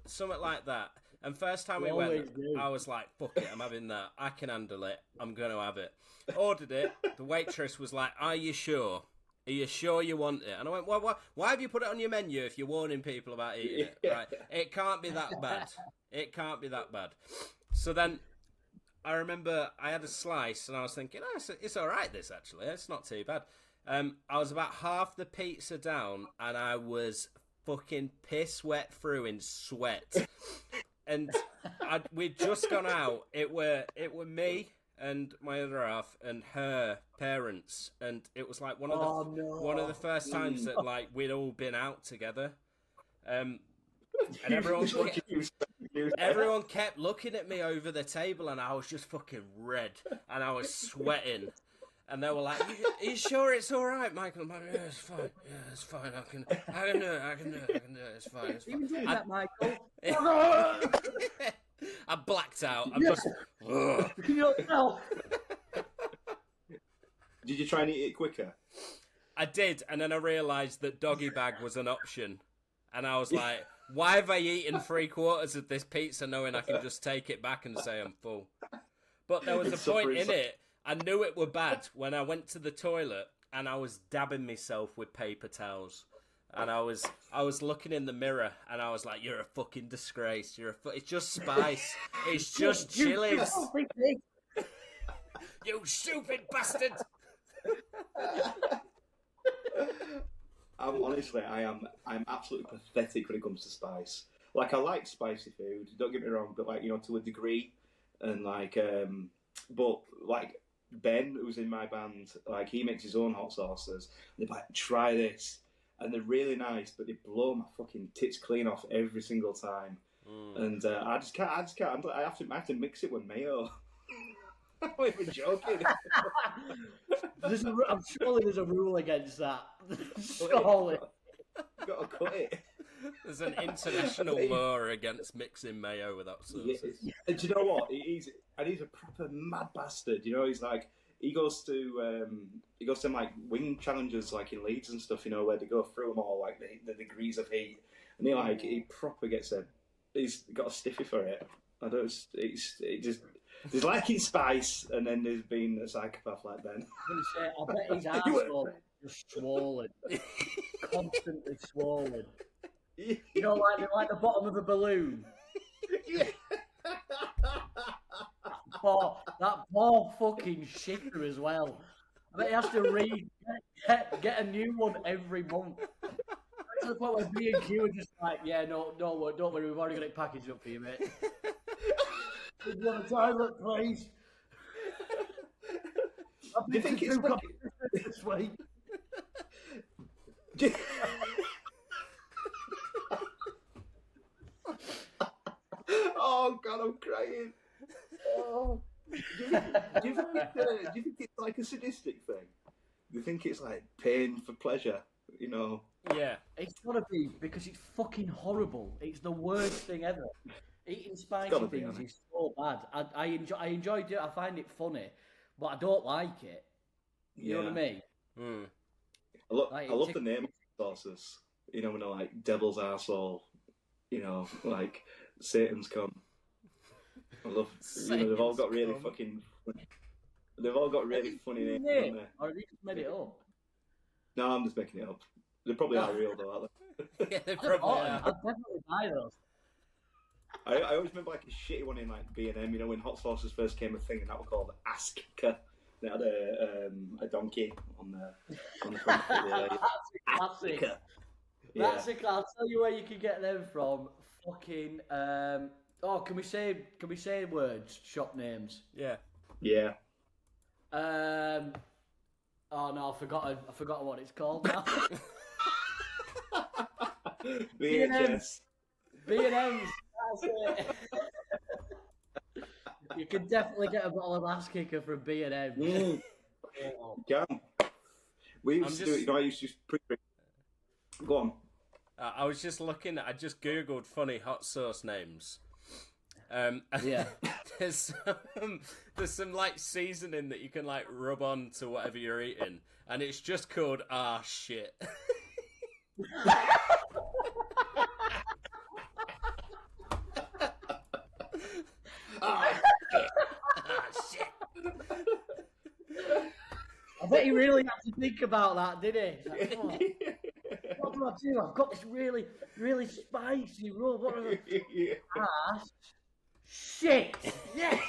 something like that. And first time we went, I was like, fuck it, I'm having that. I can handle it. I'm going to have it. Ordered it. The waitress was like, are you sure? Are you sure you want it? And I went, why have you put it on your menu if you're warning people about eating it? Right? It can't be that bad. It can't be that bad. So then I remember I had a slice and I was thinking, it's all right, this actually. It's not too bad. I was about half the pizza down and I was fucking piss wet through in sweat. And we'd just gone out. It were me and my other half and her parents, and it was like one of the first times that like we'd all been out together. And everyone kept looking at me over the table, and I was just fucking red, and I was sweating. And they were like, "Are you sure it's all right, Michael?" I'm like, "Yeah, it's fine. Yeah, it's fine. I can do it. It's fine. It's fine." You doing that, Michael? I blacked out. I'm just. Can you tell? Did you try and eat it quicker? I did, and then I realised that doggy bag was an option, and I was like, "Why have I eaten 3/4 of this pizza, knowing I can just take it back and say I'm full?" But there was a point in it. I knew it were bad when I went to the toilet and I was dabbing myself with paper towels, and I was looking in the mirror and I was like, "You're a fucking disgrace. It's just spice. It's just chilies. You stupid bastard." I'm absolutely pathetic when it comes to spice. Like, I like spicy food, don't get me wrong, but like, to a degree, and like, but like Ben, who's in my band, like, he makes his own hot sauces, and they're like, "Try this," and they're really nice, but they blow my fucking tits clean off every single time. And I just can't. I have to mix it with mayo. I'm not even joking. I'm surely there's a rule against that. Surely. You've got to cut it. There's an international law against mixing mayo with hot sauces. Yeah. And do you know what? He's a proper mad bastard. He's like, he goes to like wing challenges like in Leeds and stuff. Where they go through them all, like the degrees of heat, and he proper gets he's got a stiffy for it. I don't. There's liking spice, and then there's been a psychopath like Ben. I bet his arsehole just swollen, constantly swollen. Like the bottom of a balloon. Yeah. That poor fucking shitter as well. I bet he has to get a new one every month. To the point where B&Q are just like, "Yeah, no, don't worry, we've already got it packaged up for you, mate." "Do you want a toilet, please?" I've Do you think it's like... this week. Oh God, I'm crying. Oh. Do you think it's like a sadistic thing? Do you think it's like pain for pleasure? Yeah, it's gotta be, because it's fucking horrible. It's the worst thing ever. Eating spicy things is so bad. I enjoy it. I find it funny, but I don't like it. You know what I mean? Mm. I love the name of sauces. When they're like devil's arsehole. Like Satan's cum. I love. They've all got really fucking. They've all got really funny names. Haven't they? Or have you just made it up? No, I'm just making it up. They probably are real though, aren't they? Yeah, they probably are. I'd definitely buy those. I always remember like a shitty one in like B&M, when hot sauces first came a thing, and that was called Ass Kicker. They had a donkey on the front. That's a classic. That's a classic. I'll tell you where you can get them from. Fucking. Can we say words? Shop names. Yeah. Yeah. Oh no, I forgot what it's called now. VHS. B&M's, that's it. You can definitely get a bottle of ass kicker from B&M's. You can. We used to do it, you know, I used to pre-drink. Go on. I was just looking. I just googled funny hot sauce names. Yeah. There's some like seasoning that you can like rub on to whatever you're eating, and it's just called shit. Shit. I bet he really had to think about that, didn't he? Like, oh, what do I do? I've got this really, really spicy rub. What do I... Ass. Shit! Yes!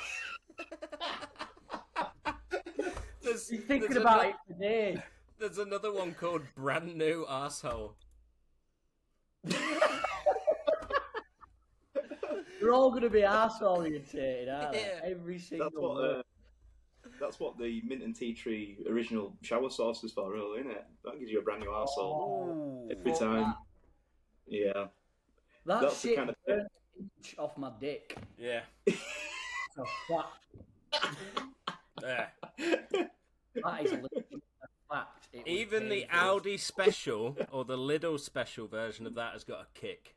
He's thinking about it today. There's another one called Brand New Arsehole. They're all going to be arse orientated, aren't they? Yeah. Every single one. That's what the mint and tea tree original shower sauce is for, really, isn't it? That gives you a brand new arsehole every time. Yeah. That's the shit kind of burnt an inch off my dick. Yeah. So fat. Yeah. That is literally a fact. Even the Audi special or the Lidl special version of that has got a kick.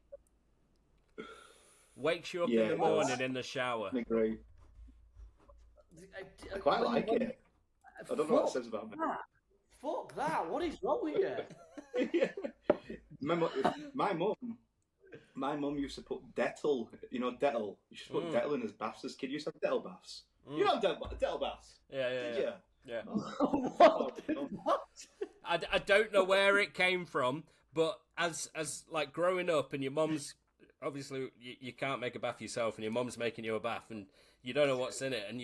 Wakes you up in the morning in the shower. I agree. I quite like it. I don't know what it says about me. Fuck that. What is wrong with you? Remember, my mum used to put Dettol, you know, Dettol. You should put Dettol in his baths as kid. You used to have Dettol baths. You know Dettol baths? Yeah. Did you? Yeah. What? I don't know where it came from, but as like growing up and your mum's obviously you can't make a bath yourself and your mum's making you a bath and you don't know what's in it and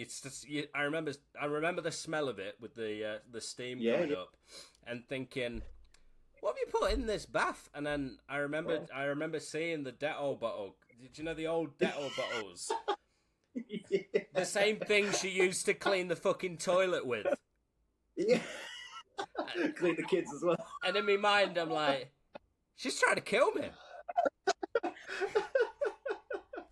I remember the smell of it with the steam coming up and thinking, what have you put in this bath? And then I remember seeing the Dettol bottle. Did you know the old Dettol bottles? Yeah. The same thing she used to clean the fucking toilet with. Yeah. Clean the kids as well. And in my mind, I'm like, she's trying to kill me.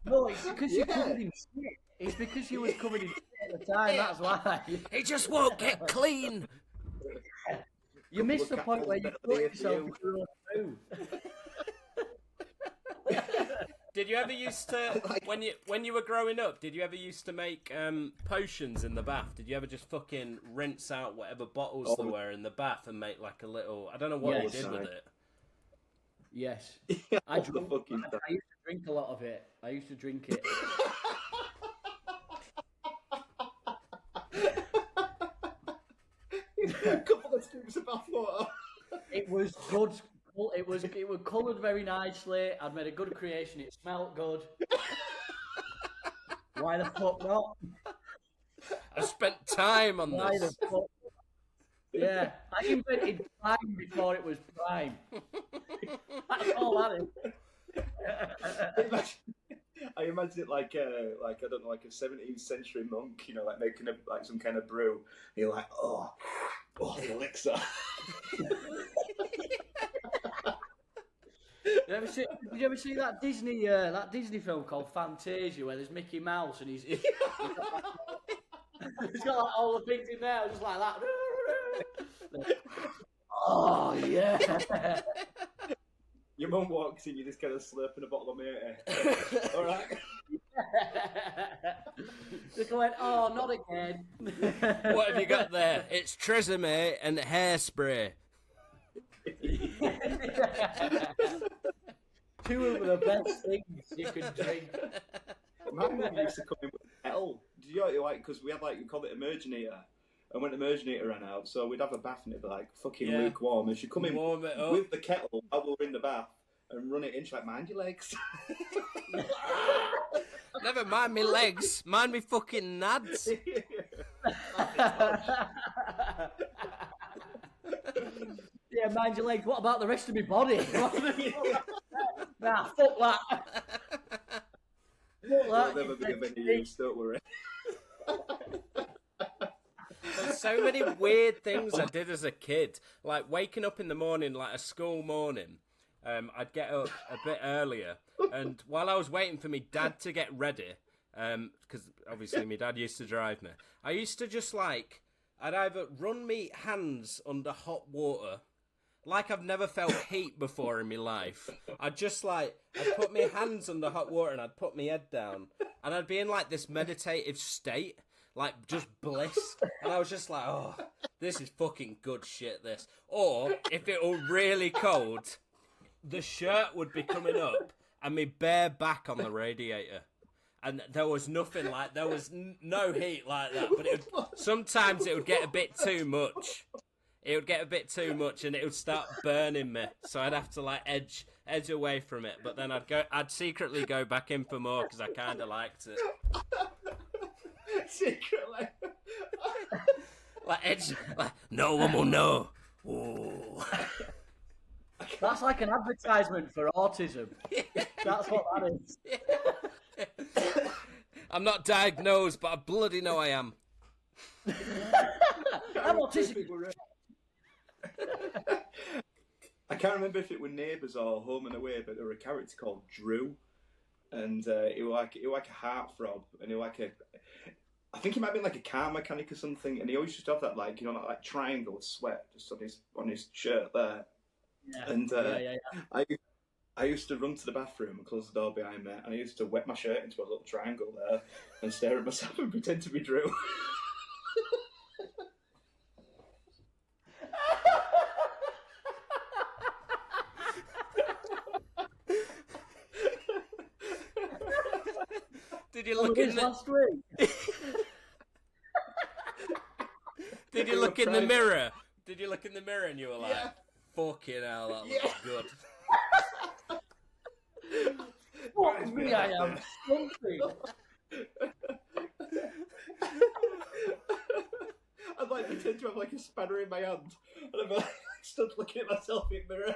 No, it's because you're covered in shit. It's because you was covered in shit at the time, that's why. It just won't get clean. You missed the point where you put yourself through a poo. Did you ever used to, when you were growing up, did you ever used to make potions in the bath? Did you ever just fucking rinse out whatever bottles there were in the bath and make like a little, I don't know what you did with it. Yes. Yeah, I used to drink a lot of it. I used to drink it. A couple of scoops of bathwater. It was good. It was coloured very nicely. I'd made a good creation. It smelled good. Why the fuck not? I spent time on Why this. the fuck? Yeah, I invented prime before it was prime. That's all that is. I imagine it like I don't know, like a 17th century monk, you know, like making like some kind of brew. You're like, oh, the elixir. Did you ever see that Disney film called Fantasia where there's Mickey Mouse and he's got like all the things in there just like that. Oh yeah. Your mum walks in, you just kind of slurping a bottle of matey. All right. Just going, oh, not again. What have you got there? It's Tresemme and hairspray. Two of the best things you could drink. My mum used to come in with kettle. Did you know, like, because we had like, we called it Emerginator. And when the Emerginator ran out, so we'd have a bath and it'd be like fucking lukewarm. And she'd come in with the kettle while we were in the bath and run it in. She's like, mind your legs. Never mind me legs, mind me fucking nads. Yeah, mind your legs. What about the rest of my body? Nah, fuck that. It'll never be of any use, don't worry. There's so many weird things I did as a kid, like waking up in the morning, like a school morning, I'd get up a bit earlier, and while I was waiting for me dad to get ready, because obviously my dad used to drive me, I used to just like, I'd either run me hands under hot water, like I've never felt heat before in my life. I'd put my hands under hot water and I'd put my head down, and I'd be in like this meditative state, like just bliss, and I was just like, oh, this is fucking good shit, this. Or, if it were really cold, the shirt would be coming up and my bare back on the radiator. And there was nothing like, there was no heat like that, but sometimes it would get a bit too much. It would get a bit too much and it would start burning me. So I'd have to like edge away from it. But then I'd secretly go back in for more because I kind of liked it. Secretly. No one will know. Ooh. That's like an advertisement for autism. That's what that is. I'm not diagnosed, but I bloody know I am. I'm autistic. I can't remember if it were Neighbours or Home and Away, but there was a character called Drew, and it was like a heartthrob, and I think he might have been like a car mechanic or something, and he always used to have that like that triangle of sweat just on his shirt there. Yeah. And yeah. I used to run to the bathroom and close the door behind me, and I used to wet my shirt into a little triangle there and stare at myself and pretend to be Drew. Did you look in the last week? Did you look in the mirror? Did you look in the mirror and you were like, fucking hell, that looks good. What me, I am something. I'd like pretend to have like a spanner in my hand, and I'm like stood looking at myself in the mirror.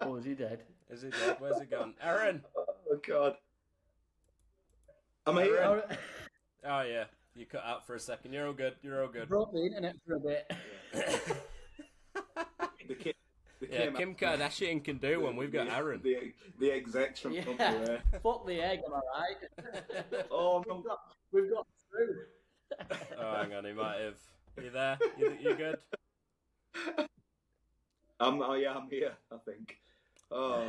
Oh, is he dead? Is he dead? Where's he gone? Aaron! Oh God. Am I here? Oh yeah, you cut out for a second. You're all good. Broke the internet for a bit. Kim Kardashian can do one. We've got Aaron. The execs from Company. Fuck the egg, am I right? Oh no. We've got through. Oh, hang on, he might have. You there? You good? I'm here, I think. Oh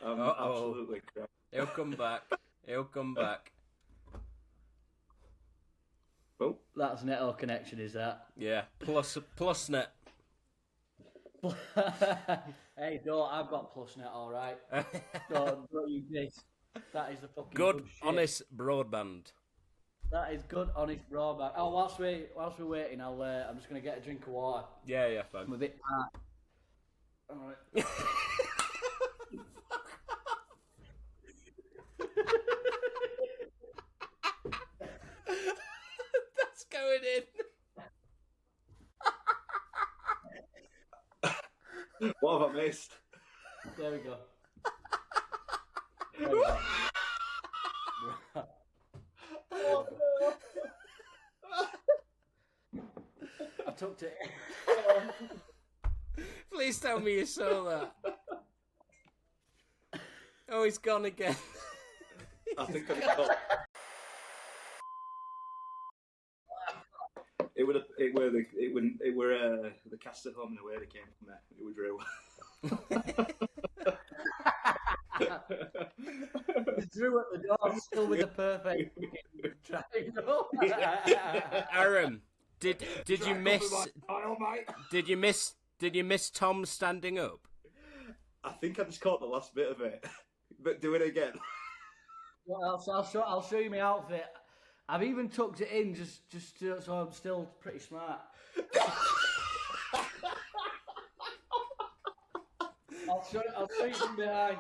God. I'm absolutely crap. He'll come back. Oh. That's Neto connection, is that? Yeah, plus net. Hey, don't, I've got plus net, alright. Don't use this. That is the fucking good shit. honest broadband. That is good, honest broadband. Oh, whilst we're waiting, I'm just going to get a drink of water. Yeah, fine. I'm a bit parched. Alright. That's going in. What have I missed? There we go. Oh, no. I tucked it. Please tell me you saw that. Oh, he's gone again. I think I got. It were the cast at Home and Away that came from there. It was Drew. Drew at the door, still with the perfect triangle. Aaron, did you miss Tom standing up? I think I just caught the last bit of it, but do it again. Well, I'll show you my outfit. I've even tucked it in just so I'm still pretty smart. I'll show you from behind.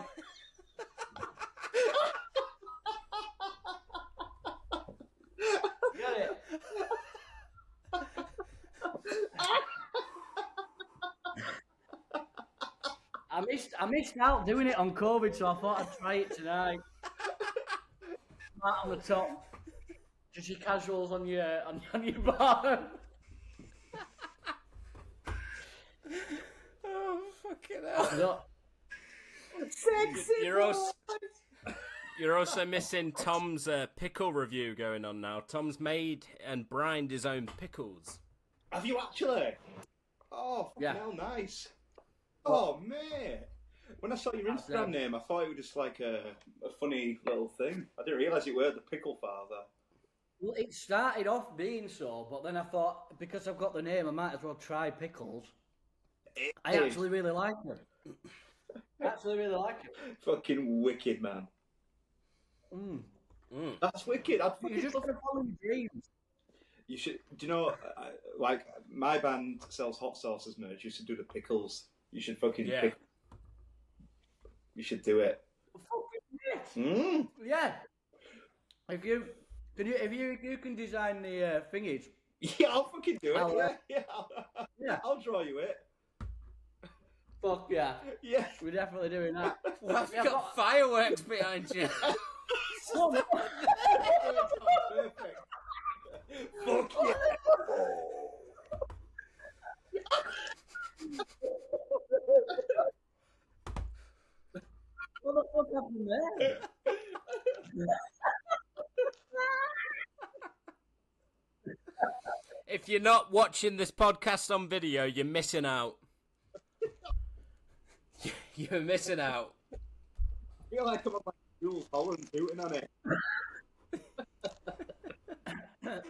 Get it? I missed out doing it on COVID, so I thought I'd try it tonight. Smart on the top. Just your casuals on your bottom. Oh, fucking hell. Sexy You're also missing Tom's pickle review going on now. Tom's made and brined his own pickles. Have you actually? Oh, fucking hell, nice. Oh, mate. When I saw your Instagram name, I thought it was just like a funny little thing. I didn't realise you were the pickle father. Well, it started off being so, but then I thought, because I've got the name, I might as well try pickles. I actually really like them. Fucking wicked, man. That's wicked. You're just going to follow your dreams. You should. Do you know? Like my band sells hot sauces merch. You should do the pickles. You should fucking pick. You should do it. Yeah. If you can design the thingies. Yeah, I'll fucking do it. Yeah. I'll draw you it. Fuck yeah. Yeah. We're definitely doing that. Well, I've got fireworks behind you. Oh, no. Perfect. Fuck yeah. What the fuck happened there? If you're not watching this podcast on video, you're missing out. You're missing out. I feel like I'm on like Jules Holland shooting on it.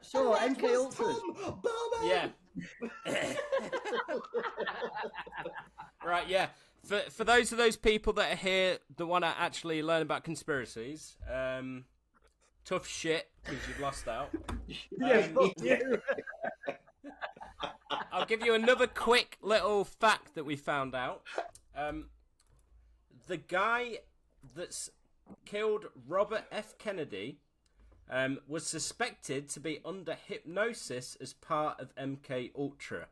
So, MK Ultras. Tom Bowman! Yeah. Right, yeah. For those people that are here that want to actually learn about conspiracies, tough shit because you've lost out. I'll give you another quick little fact that we found out. The guy that's killed Robert F. Kennedy was suspected to be under hypnosis as part of MK Ultra,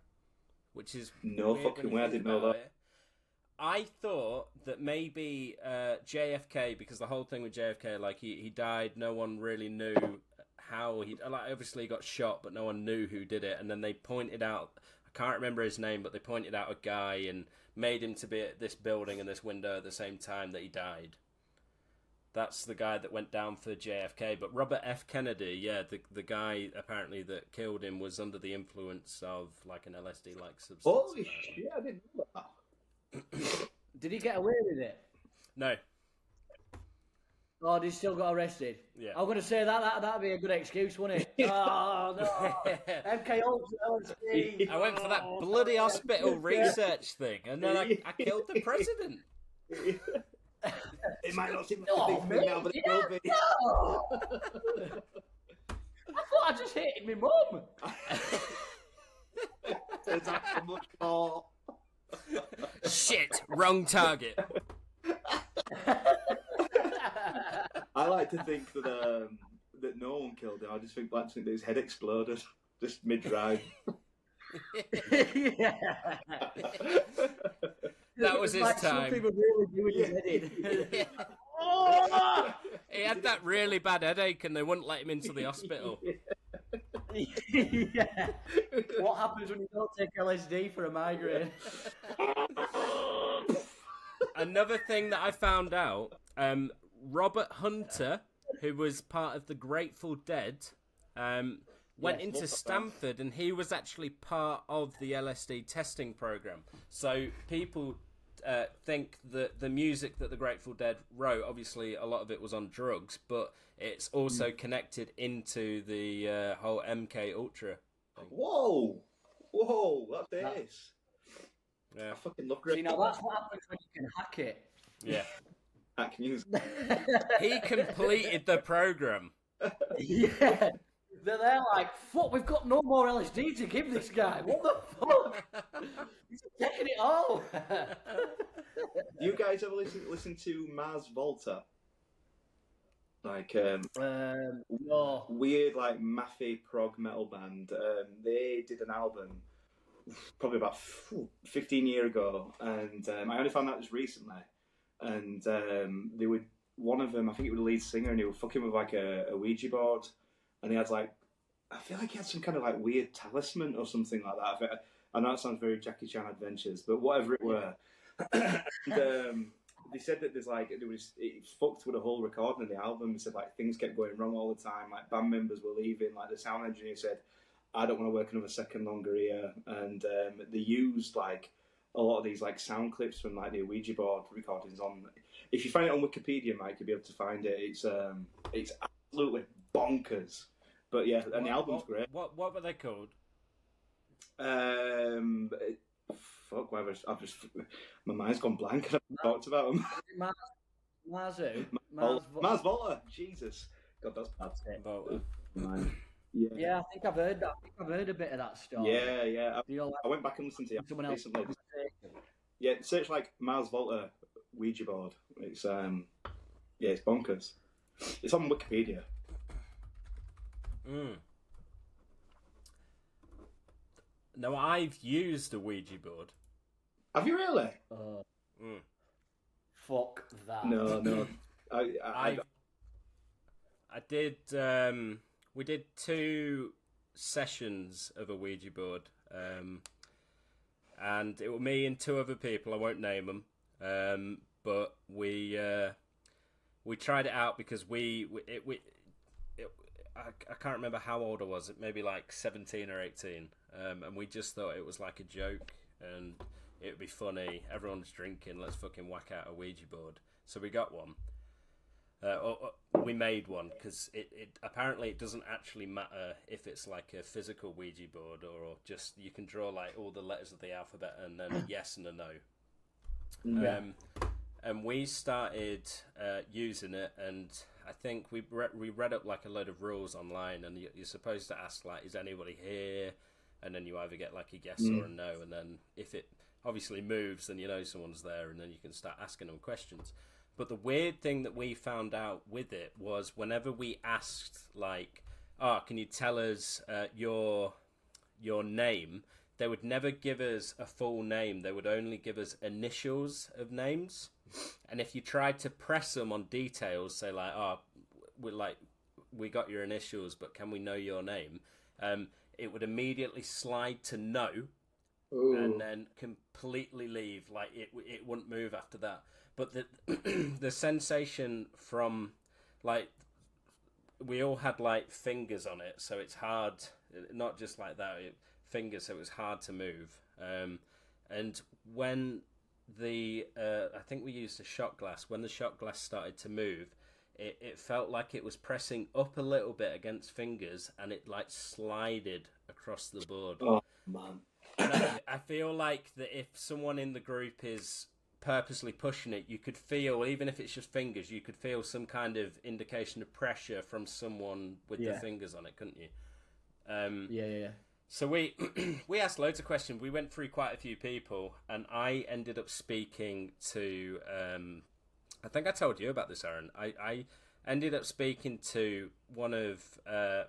which is no fucking way. I didn't know that. I thought that maybe JFK, because the whole thing with JFK, like he died, no one really knew how he, like, obviously he got shot, but no one knew who did it. And then they pointed out, I can't remember his name, but they pointed out a guy and made him to be at this building and this window at the same time that he died. That's the guy that went down for JFK. But Robert F. Kennedy, yeah, the guy apparently that killed him was under the influence of like an LSD-like substance. Holy shit, I didn't know that. Did he get away with it? No. Oh, he still got arrested? Yeah. I'm going to say that'd be a good excuse, wouldn't it? Oh, no. MK Ultra, LSD. I went for that bloody hospital research thing, and then I killed the president. It might not seem like a big thing now, but it will be. No. I thought I just hated my mum. There's actually much more. Shit, wrong target. I like to think that that no one killed him. I just like to think that his head exploded just mid-drive. Yeah. That was his like time. Some people really do with his head in. Oh! He had that really bad headache and they wouldn't let him into the hospital. Yeah. What happens when you don't take LSD for a migraine? Another thing that I found out, Robert Hunter, who was part of the Grateful Dead, went into Stanford and he was actually part of the LSD testing program. So people think that the music that the Grateful Dead wrote, obviously a lot of it was on drugs, but it's also connected into the whole MK Ultra thing. Whoa, that's this. Yeah. I fucking love See, now that's what happens when you can hack it. Yeah. hack music. He completed the program. Yeah. They're like, fuck, we've got no more LSD to give this guy. What the fuck? He's taking it all. Do you guys ever listen to Mars Volta? Like, no. weird, like, mathy prog metal band. They did an album probably about 15 years ago, and I only found out just recently. And they would, one of them, I think it was the lead singer, and he was fucking with like a Ouija board. And he had like, I feel like he had some kind of like weird talisman or something like that. I know it sounds very Jackie Chan Adventures, but whatever it were. And, they said that it fucked with the whole recording of the album. They said like things kept going wrong all the time. Like band members were leaving. Like the sound engineer said, "I don't want to work another second longer here." And they used like a lot of these like sound clips from like the Ouija board recordings on. If you find it on Wikipedia, Mike, you'll be able to find it. It's absolutely bonkers. But yeah, and the album's great. What were they called? Fuck, my mind's gone blank. And I've talked about them. Mars who? Mars Volta. Jesus, God, that's it. Volta. Yeah, I think I've heard that. I think I've heard a bit of that story. Yeah. I went back and listened to it recently. Yeah, search like Mars Volta Ouija board. It's it's bonkers. It's on Wikipedia. No, I've used a Ouija board. Have you really? Fuck that. No. I did. We did 2 sessions of a Ouija board, and it was me and 2 other people. I won't name them, but we tried it out because I can't remember how old I was. It maybe like 17 or 18, and we just thought it was like a joke and it would be funny. Everyone's drinking. Let's fucking whack out a Ouija board. So we got one. We made one because it apparently it doesn't actually matter if it's like a physical Ouija board or just you can draw like all the letters of the alphabet and then a yes and a no. Yeah. And we started using it, and I think we read up like a load of rules online, and you're supposed to ask like, is anybody here? And then you either get like a yes or a no, and then if it obviously moves, then you know someone's there, and then you can start asking them questions. But the weird thing that we found out with it was whenever we asked like, can you tell us your name? They would never give us a full name. They would only give us initials of names. And if you tried to press them on details, say like, we got your initials, but can we know your name? It would immediately slide to no, and then completely leave. Like it wouldn't move after that. But the sensation from like we all had like fingers on it, so it's hard. Not just like that. Fingers, so it was hard to move. And when I think we used a shot glass. When the shot glass started to move, it felt like it was pressing up a little bit against fingers, and it like slided across the board. Oh man! And I feel like that if someone in the group is purposely pushing it, you could feel, even if it's just fingers, you could feel some kind of indication of pressure from someone with the fingers on it, couldn't you? Yeah. So we asked loads of questions. We went through quite a few people, and I ended up speaking to. I think I told you about this, Aaron. I ended up speaking to one of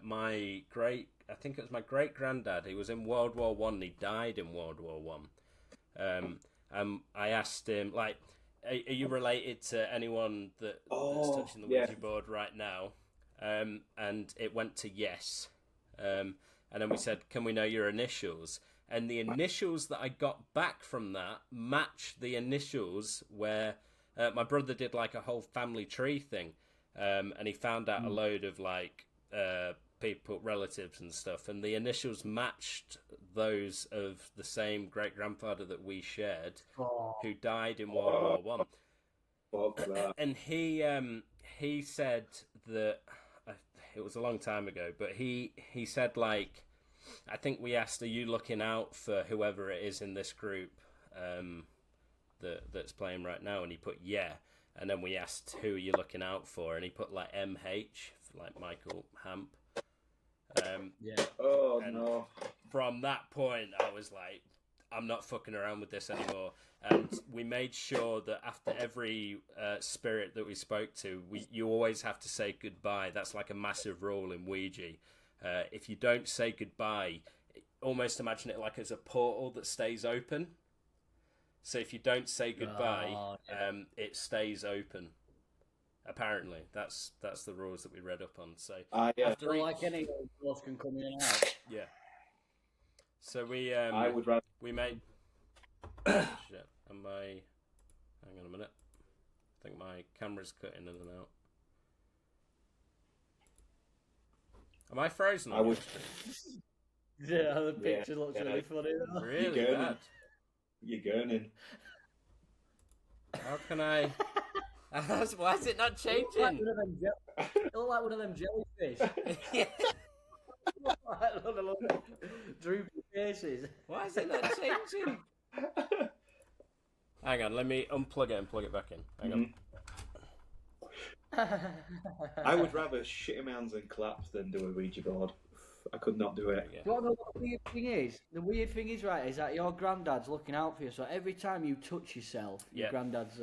my great. I think it was my great granddad. He was in World War One. He died in World War One. I asked him, like, are you related to anyone that's touching the Ouija board right now? And it went to yes. And then we said, can we know your initials? And the initials that I got back from that matched the initials where my brother did like a whole family tree thing. And he found out a load of like people, relatives and stuff. And the initials matched those of the same great-grandfather that we shared who died in World War One. And he said that... It was a long time ago, but he said, like, I think we asked, are you looking out for whoever it is in this group that's playing right now? And he put, yeah. And then we asked, who are you looking out for? And he put, like, MH, like Michael Hamp. No. From that point, I was like, I'm not fucking around with this anymore. And we made sure that after every spirit that we spoke to, you always have to say goodbye. That's like a massive rule in Ouija. If you don't say goodbye, almost imagine it like as a portal that stays open. So if you don't say goodbye, it stays open. Apparently, that's the rules that we read up on. So after like any doors can come in and out. Yeah. So we I would rather we made. Shit. Hang on a minute. I think my camera's cutting in and out. Am I frozen? I would. Yeah, the picture looks really funny. Really bad. You're gurning. How can I? Why is it not changing? It looked like one of them jellyfish. Yeah. Look, droopy faces. Why is it not changing? Hang on, let me unplug it and plug it back in. Hang on. I would rather shit in my hands and clap than do a Ouija board. I could not do it. Do you want to know what the weird thing is? The weird thing is, right, is that your granddad's looking out for you. So every time you touch yourself, your granddad's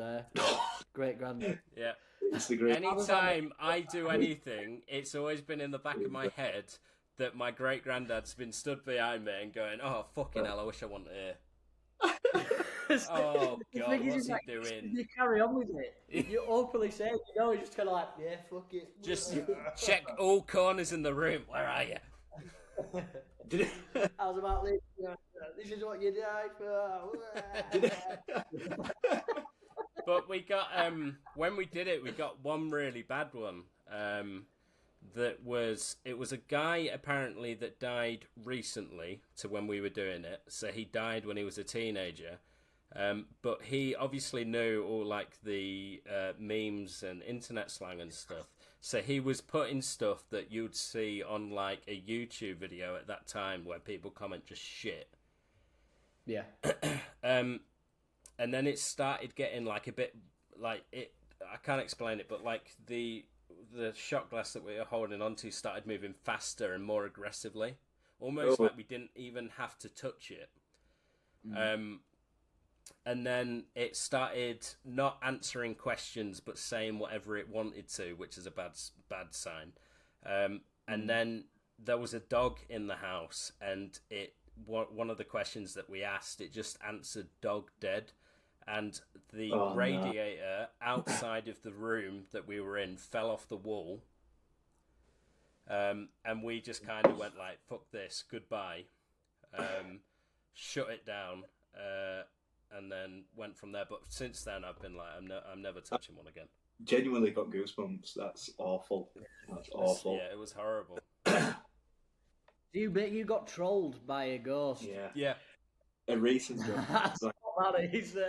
great granddad. Yeah. It's the great. Anytime I do anything, it's always been in the back of my head that my great granddad's been stood behind me and going, "Oh fucking hell, I wish I wasn't here." Oh God, what's he doing? You carry on with it. You openly say it, you know, you're just kind of like, yeah, fuck it. Just check all corners in the room. Where are you? I was about this. This is what you died for. But we got when we did it, we got one really bad one. It was a guy apparently that died recently to when we were doing it. So he died when he was a teenager. But he obviously knew all like the memes and internet slang and stuff. So he was putting stuff that you'd see on like a YouTube video at that time where people comment just shit. Yeah. And then it started getting like a bit like it. I can't explain it, but like the shot glass that we were holding onto started moving faster and more aggressively, almost like we didn't even have to touch it. And then it started not answering questions but saying whatever it wanted to, which is a bad sign. And then there was a dog in the house, and one of the questions that we asked, it just answered dog dead. And the radiator outside of the room that we were in fell off the wall. And we just kind of went like, fuck this, goodbye. Shut it down. And then went from there. But since then, I've been like, I'm never touching one again. Genuinely got goosebumps. That's awful. That's awful. Yeah, it was horrible. You got trolled by a ghost. Yeah. A recent one.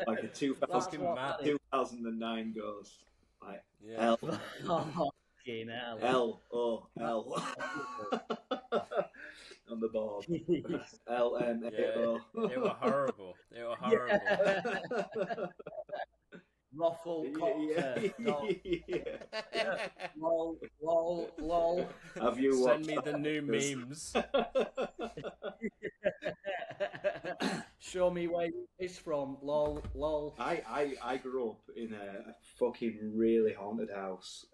Like a 2009 ghost. Like yeah. L on the board. LMAO. Yeah, they were horrible. Ruffle copter. Lol. Have you send me the new memes? Show me where it's from. Lol. I grew up in a fucking really haunted house.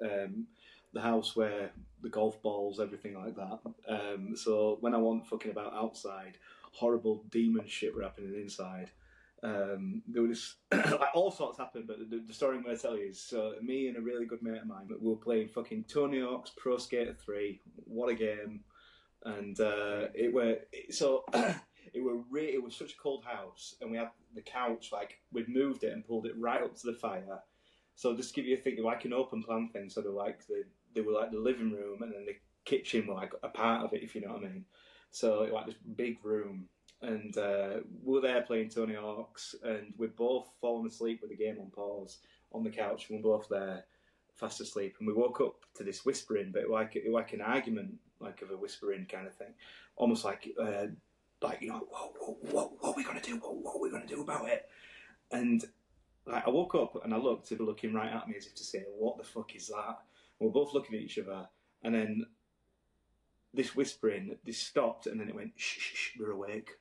The house where the golf balls, everything like that. So when I wasn't fucking about outside, horrible demon shit were happening inside. There was like all sorts happened, but the story I'm going to tell you is, so me and a really good mate of mine, we were playing fucking Tony Hawk's Pro Skater 3. What a game! And it was such a cold house, and we had the couch, like we'd moved it and pulled it right up to the fire. So just to give you a thing, like an open plan thing, so they were like the living room, and then the kitchen were like a part of it, if you know what I mean. So like this big room, and we were there playing Tony Hawk's, and we'd both fallen asleep with the game on pause on the couch, and we were both there fast asleep, and we woke up to this whispering, but like an argument, like of a whispering kind of thing, almost like you know, what are we gonna do? What are we gonna do about it? And like, I woke up and I looked, they were looking right at me as if to say, what the fuck is that? And we're both looking at each other, and then this whispering, this stopped, and then it went, shh, we're awake.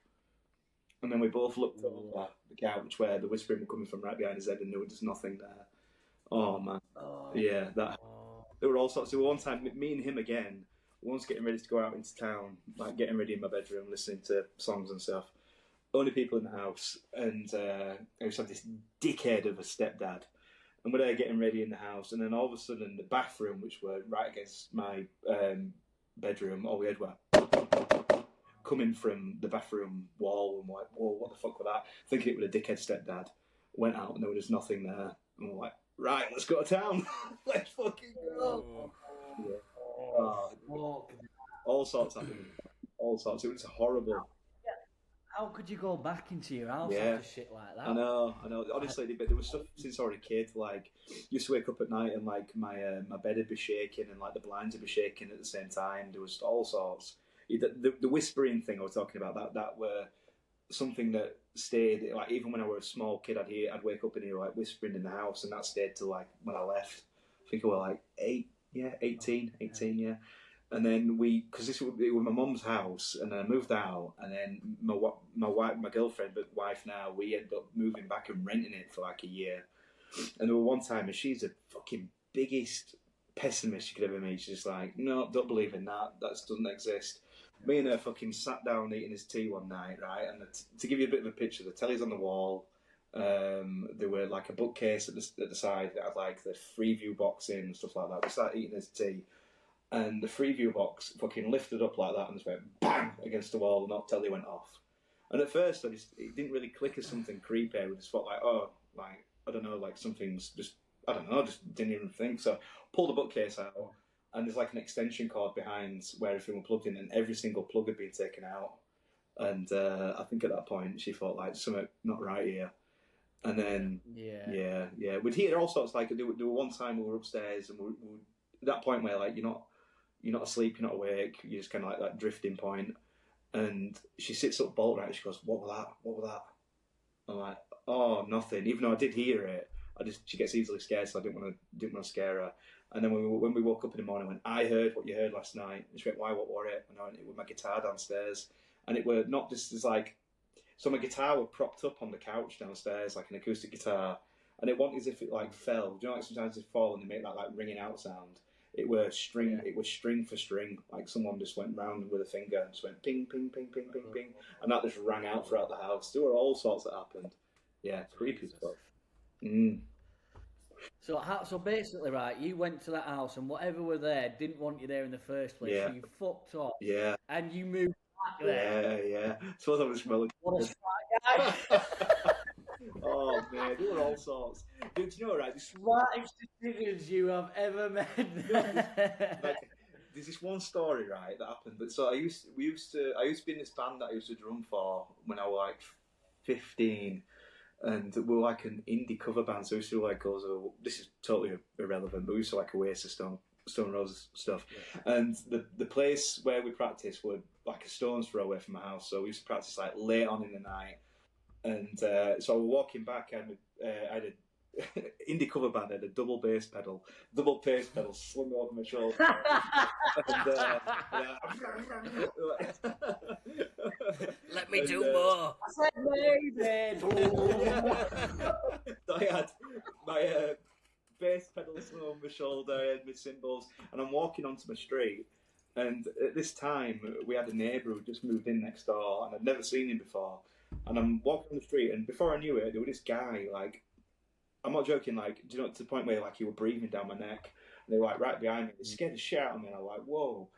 And then we both looked over the couch where the whispering was coming from right behind his head, and there was nothing there. Oh, man. Yeah, there were all sorts. There were one time, me and him again, once getting ready to go out into town, like getting ready in my bedroom, listening to songs and stuff. Only people in the house, and I used to have this dickhead of a stepdad, and we're there getting ready in the house, and then all of a sudden the bathroom, which were right against my bedroom, all we had were coming from the bathroom wall, and we're like, whoa, what the fuck was that? Thinking it was a dickhead stepdad. Went out and there was nothing there, and we're like, right, let's go to town. Let's fucking go. All sorts happened. All sorts. It was horrible. How could you go back into your house after shit like that? I know. Honestly, there was stuff since I was a kid. Like, used to wake up at night and like my bed would be shaking and like the blinds would be shaking at the same time. There was all sorts. The whispering thing I was talking about, that were something that stayed. Like, even when I was a small kid, I'd wake up and hear like whispering in the house, and that stayed till like when I left. I think I was like 18, yeah. And then because it was my mum's house, and then I moved out, and then my girlfriend, but wife now, we ended up moving back and renting it for like a year. And there was one time, and she's the fucking biggest pessimist you could ever meet. She's just like, no, don't believe in that. That doesn't exist. Me and her fucking sat down eating his tea one night, right? And to give you a bit of a picture, the telly's on the wall. There were like a bookcase at the side that had like the Freeview box in and stuff like that. We started eating his tea. And the Freeview box fucking lifted up like that and just went bang against the wall, and that telly went off. And at first, it didn't really click as something creepy. We just felt like, I don't know, like something's just, I don't know, just didn't even think. So pulled the bookcase out, and there's like an extension cord behind where everything was plugged in, and every single plug had been taken out. And I think at that point, she thought like, something not right here. And then, yeah, we'd hear all sorts. Like there were one time we were upstairs, and we at that point where like you're not asleep, you're not awake, you're just kind of like that drifting point. And she sits up bolt right, and she goes, "What was that? What was that?" I'm like, "Oh, nothing." Even though I did hear it, she gets easily scared, so I didn't want to scare her. And then when we woke up in the morning, I went, "I heard what you heard last night." And she went, "Why? What were it?" And I went, "It was my guitar downstairs." And it were not just as like, so my guitar were propped up on the couch downstairs, like an acoustic guitar, and it wasn't as if it like fell. Do you know, like sometimes they fall and they make that like ringing out sound. It was string. Yeah. It was string for string. Like someone just went round with a finger and just went ping, ping, ping, ping, ping, ping, and that just rang out throughout the house. There were all sorts that happened. Yeah, creepy stuff. So basically, right, you went to that house, and whatever were there didn't want you there in the first place. Yeah. So you fucked off. Yeah. And you moved back there. Yeah. Suppose I was smelling. What a smart guy. Oh man, there were all sorts. Dude, you know, right? The smartest decisions you have ever made. Like, there's this one story, right, that happened. But so I used to be in this band that I used to drum for when I was like 15, and we were like an indie cover band. So we used to like this is totally irrelevant, but we used to like Oasis, Stone Roses stuff. Yeah. And the place where we practiced were like a stone's throw away from my house. So we used to practice like late on in the night. And so I was walking back, and I had a indie cover band. I had a double bass pedal slung over my shoulder. Let me do more. I said maybe. I had my bass pedal slung over my shoulder. I had my cymbals, and I'm walking onto my street. And at this time, we had a neighbour who just moved in next door, and I'd never seen him before. And I'm walking on the street, and before I knew it, there was this guy, like, I'm not joking, like, do you know, to the point where, like, he was breathing down my neck, and they were, like, right behind me. They scared the shit out of me, and I'm like, whoa.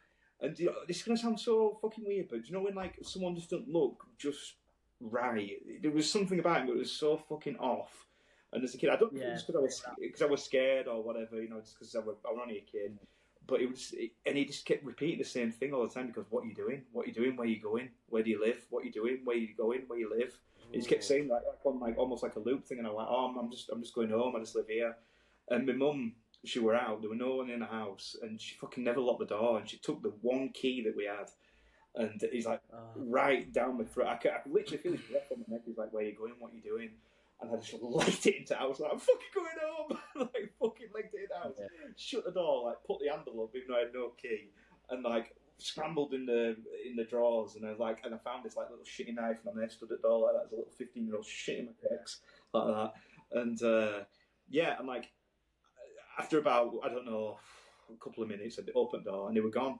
And, you know, this is going to sound so fucking weird, but do you know when, like, someone just doesn't look just right? There was something about him that was so fucking off. And as a kid, I don't think it was because I was scared or whatever, you know, just because I was only a kid. But and he just kept repeating the same thing all the time. Because what are you doing? What are you doing? Where are you going? Where do you live? What are you doing? Where are you going? Where you live? He just kept saying that on like almost like a loop thing, and I'm like, oh, I'm just going home. I just live here. And my mum, she were out. There were no one in the house, and she fucking never locked the door. And she took the one key that we had, and he's like right down my throat. I could literally feel his breath on my neck. He's like, where are you going? What are you doing? And I just legged it into the house. Like, I'm fucking going home. Like, fucking legged it in the house. Yeah. Shut the door, like, put the handle up, even though I had no key. And, like, scrambled in the drawers. And I found this, like, little shitty knife. And I stood at the door like that as a little 15-year-old shitting my pecs. Like that. And, yeah, and, like, after about, I don't know, a couple of minutes, I opened the door and they were gone.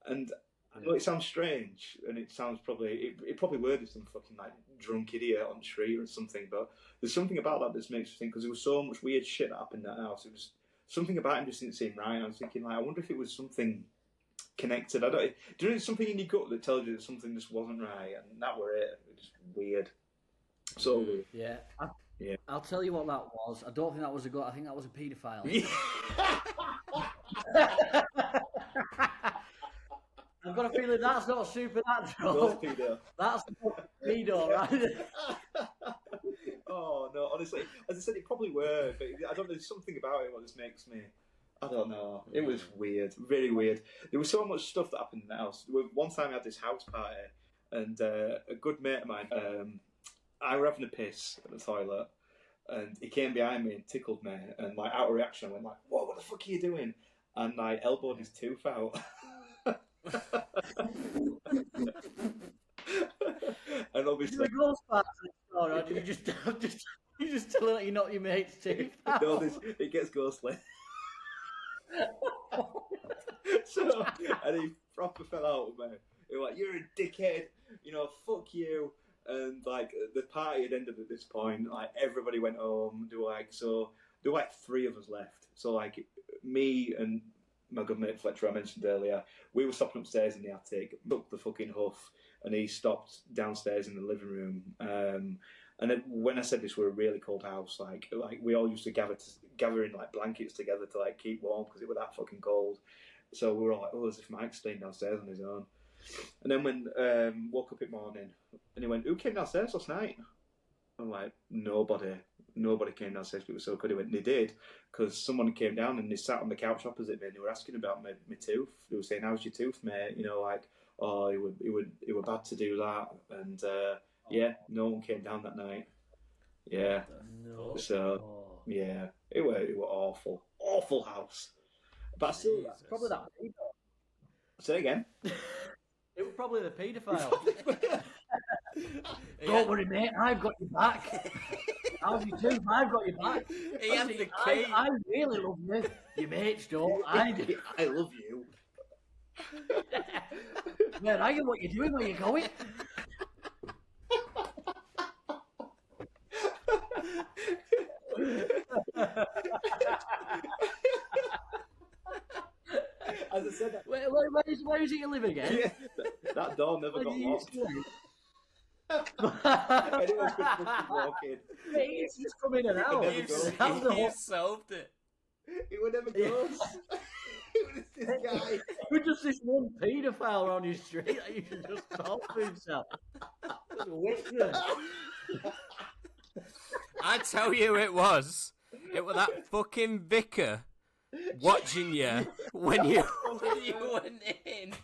And I know it sounds strange, and it sounds it probably were just some fucking like drunk idiot on the street or something, but there's something about that that makes me think, because there was so much weird shit that happened in that house. It was something about him just didn't seem right. I was thinking, like, I wonder if it was something connected. Do you know there's something in your gut that tells you that something just wasn't right, and that were it. It was weird. So weird. Yeah. I'll tell you what that was. I don't think that was a I think that was a paedophile. I've got a feeling that's not supernatural. That's pedo, right? Oh no, honestly, as I said, it probably were, but I don't know. There's something about it what just makes me. I don't know. It was weird, very weird. There was so much stuff that happened in the house. One time I had this house party, and a good mate of mine, I were having a piss at the toilet, and he came behind me and tickled me, and like out of reaction, I went like, "Whoa, what the fuck are you doing?" And I elbowed his tooth out. And obviously, a gross part of the story, or did you just tell her that you're not your mate's teeth? no, it gets ghostly. So, and he proper fell out with me. He was like, "You're a dickhead, fuck you." And like the party had ended at this point. Like everybody went home. There were like three of us left. So like me and my good mate Fletcher I mentioned earlier, we were stopping upstairs in the attic, took the fucking huff, and he stopped downstairs in the living room. And then when I said this, we're a really cold house. Like we all used to gather in like blankets together to like keep warm because it was that fucking cold. So we were all like, "Oh, as if Mike's staying downstairs on his own." And then when woke up in the morning, and he went, "Who came downstairs last night?" I'm like, "Nobody. Nobody came downstairs. It was so good." He went, "They did, because someone came down and they sat on the couch opposite me and they were asking about my tooth. They were saying, 'How's your tooth, mate?' Like, oh, it would bad to do that." And yeah, no one came down that night. Yeah. No. So yeah, it were awful house. But still, probably that pedo. Say again. It was probably the paedophile. Don't worry, mate. I've got your back. How's your tooth? I've got your back. He had the key. I really love you. Your mates don't. I do. I love you. Man, I know what you're doing. Where you going? As I said, where is it you live again? Yeah, that door never got locked. Anyone could fucking walk in. It's just come in and out. You solved it. It would never go. It was this guy. It was just this one paedophile around your street that you should just talk to himself. That's wicked. I tell you, it was that fucking vicar watching you when you went in.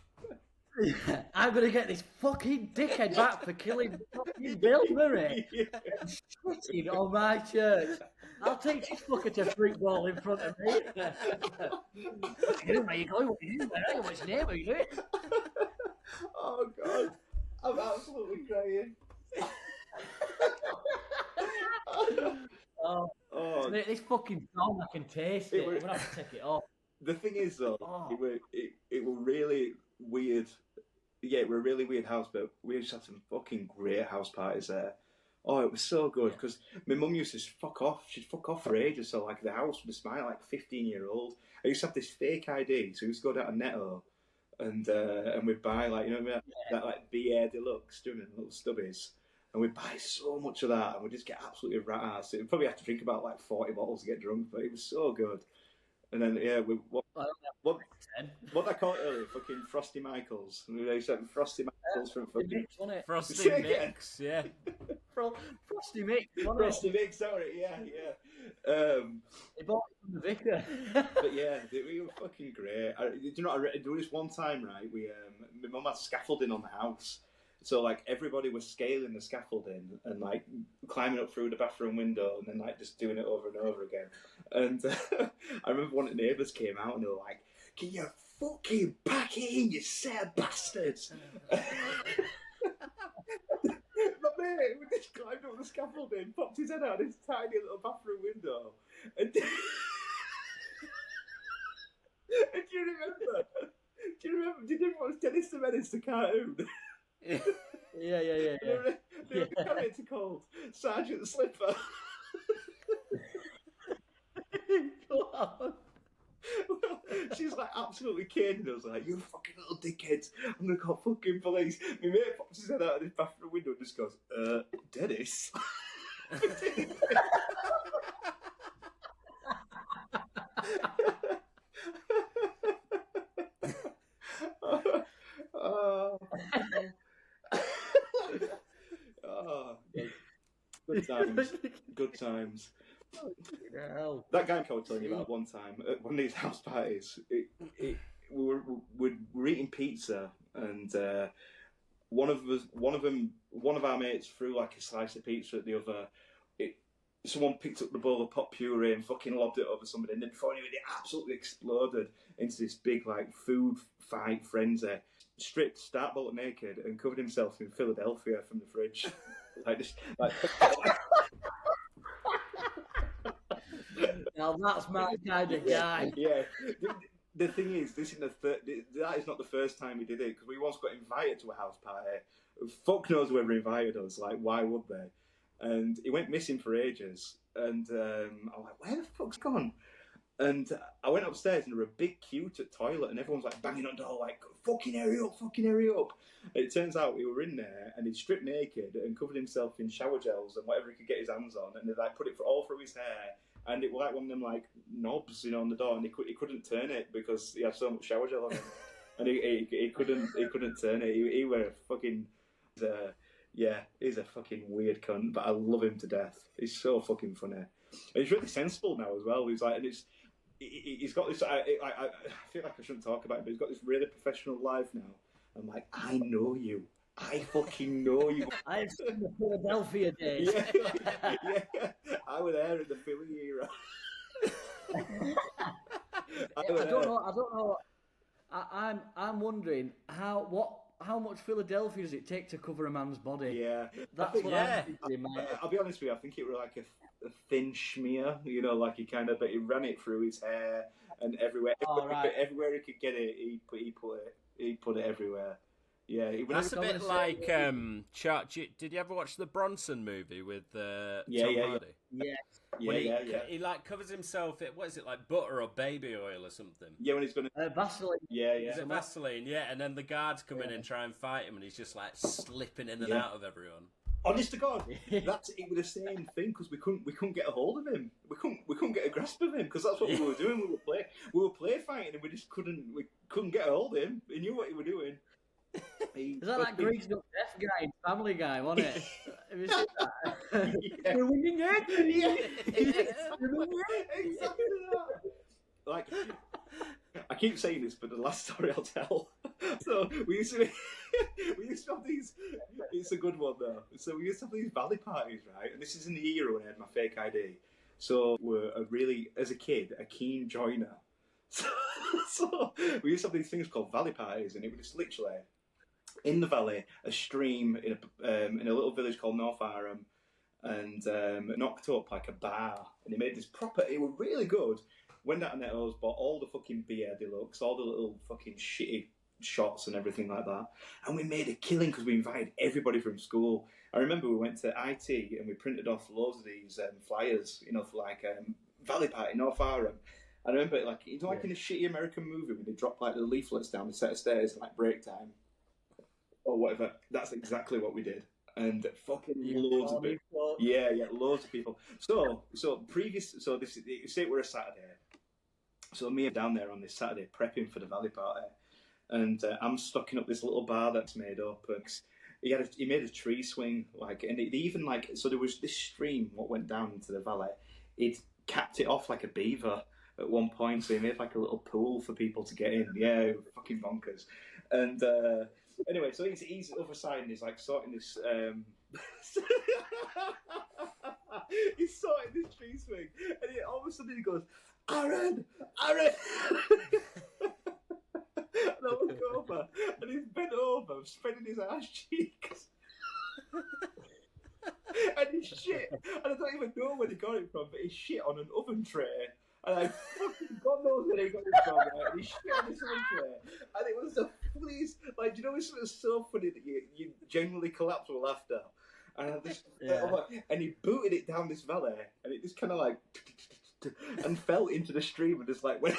I'm gonna get this fucking dickhead back for killing fucking Bill Murray and shitting on my church. I'll take this fucker to freak ball in front of me. Where are you going? What are you doing? What's your name? What are you doing? Oh God, I'm absolutely crying. Oh, this fucking song, I can taste it. I'm gonna have to take it off. The thing is, though, it were really weird. Yeah, it were a really weird house, but we just had some fucking great house parties there. Oh, it was so good because my mum used to fuck off. She'd fuck off for ages. So like the house would smile like 15-year-old. I used to have this fake ID, so we used to go down to Netto and we'd buy like that like BA Deluxe, doing little stubbies. And we'd buy so much of that, and we'd just get absolutely rat ass. We'd probably have to drink about like 40 bottles to get drunk, but it was so good. And then what I called earlier, fucking Frosty Michaels. We used to have Frosty Michaels from fucking Frosty Mix, yeah. Frosty Mix, Frosty Mix, sorry, yeah. They bought it from the vicar. But yeah, we were fucking great. There was one time, right? My mum had scaffolding on the house. So like everybody was scaling the scaffolding and like climbing up through the bathroom window and then like just doing it over and over again. And I remember one of the neighbours came out and they were like, "Can you fucking back in, you set of bastards?" My mate we just climbed up the scaffolding, popped his head out this tiny little bathroom window, and do you remember? Did you watch Dennis the Menace, the cartoon? Yeah. The character called Sergeant Slipper. Well, she's like absolutely kidding us, like, "You fucking little dickheads, I'm gonna call fucking police." My mate pops his head out of this bathroom window and just goes, "Dennis?" Oh. Oh, good times. Good times. That guy I was telling you about one time at one of these house parties, we were eating pizza, and one of our mates threw like a slice of pizza at the other. Someone picked up the bowl of pot puree and fucking lobbed it over somebody, and then before it absolutely exploded into this big like food fight frenzy. Stripped, start bolt naked, and covered himself in Philadelphia from the fridge. Now that's my kind of guy. Yeah. The thing is, that is not the first time he did it, because we once got invited to a house party. Fuck knows whoever invited us. Like, why would they? And he went missing for ages. And I'm like, where the fuck's gone? And I went upstairs, and there was a big queue to the toilet, and everyone's like banging on the door, like, fucking hurry up, fucking hurry up. And it turns out we were in there, and he'd stripped naked and covered himself in shower gels and whatever he could get his hands on, and they'd like put it all through his hair. And it was like one of them like knobs, on the door, and he couldn't turn it because he had so much shower gel on him, and he couldn't turn it. He were fucking, he's a fucking weird cunt, but I love him to death. He's so fucking funny. And he's really sensible now as well. He's like, and he's got this. I feel like I shouldn't talk about it, but he's got this really professional life now. I'm like, I know you. I fucking know you. I've seen the Philadelphia days. Yeah. I was there in the Philly era. I don't know. I'm wondering how much Philadelphia does it take to cover a man's body? Yeah, that's what I'm thinking in my head. I'll be honest with you. I think it was like a thin schmear. Like but he ran it through his hair and everywhere. Everywhere he could get it, he put it everywhere. Yeah, that's a bit like did you ever watch the Bronson movie with Tom Hardy? Yeah. He like covers himself in, what is it, like butter or baby oil or something? Yeah, when he's gonna Vaseline. Yeah. Is it Vaseline? Yeah, and then the guards come in and try and fight him, and he's just like slipping in and out of everyone. Honest to God, it was the same thing, because we couldn't get a hold of him. We couldn't get a grasp of him, because that's what we were doing. We were play fighting, and we couldn't get a hold of him. He knew what he was doing. Is that greased up deaf guy, Family Guy, wasn't it? Have you seen that? Exactly that. Like, I keep saying this, but the last story I'll tell. So we used to have these. It's a good one though. So we used to have these valley parties, right? And this is in the era when I had my fake ID. So we're as a kid, a keen joiner. So we used to have these things called valley parties, and it was just literally in the valley, a stream in a little village called North Arham, and knocked up like a bar, and he made this proper. It was really good. Went down to Netto's, bought all the fucking beer deluxe, all the little fucking shitty shots and everything like that, and we made a killing because we invited everybody from school. I remember we went to IT and we printed off loads of these flyers, for like Valley Party North Arham. I remember it like in a shitty American movie when they drop like the leaflets down the set of stairs like break time or whatever. That's exactly what we did, and fucking loads of people. Yeah, loads of people. So this say we're a Saturday. So me and down there on this Saturday prepping for the Valley Party, and I'm stocking up this little bar that's made up. And he made a tree swing and it even so there was this stream what went down into the valley. He'd capped it off like a beaver at one point, so he made like a little pool for people to get in. Yeah, fucking bonkers. And anyway, so he's other side and he's like sorting this. He's sorting this tree swing, and all of a sudden he goes, Aaron! And I look over, and he's bent over, spreading his ass cheeks. And he shit, and I don't even know where he got it from, but he shit on an oven tray. And I fucking God knows where he got it from, right? And he shit on this oven tray. And it was the funniest, do you know it's so funny that you genuinely collapse with laughter? And and he booted it down this valley, and it just kind of and fell into the stream and just went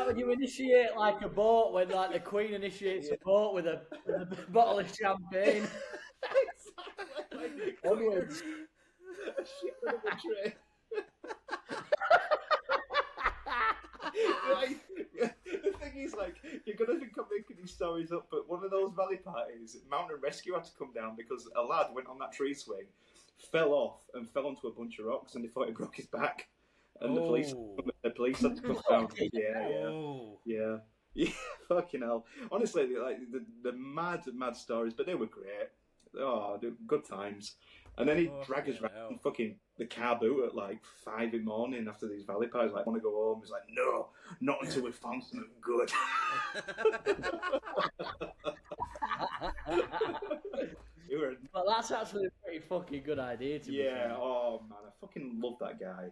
like when you initiate like a boat, when like the Queen initiates a boat with a bottle of champagne. Exactly. Onwards. A shit out of a tray. Like, the thing is, like, you're gonna think I'm making these stories up, but one of those valley parties, Mountain Rescue had to come down because a lad went on that tree swing, fell off, and fell onto a bunch of rocks, and they thought he broke his back. And the police had to come down. Yeah. Fucking hell. Honestly, like the mad stories, but they were great. Oh, good times. And then he'd drag us around fucking the car boot at like 5 in the morning after these valley parties. Like, want to go home? He's like, no, not until we found something good. Well, that's actually a pretty fucking good idea to be fair. Oh man, I fucking love that guy.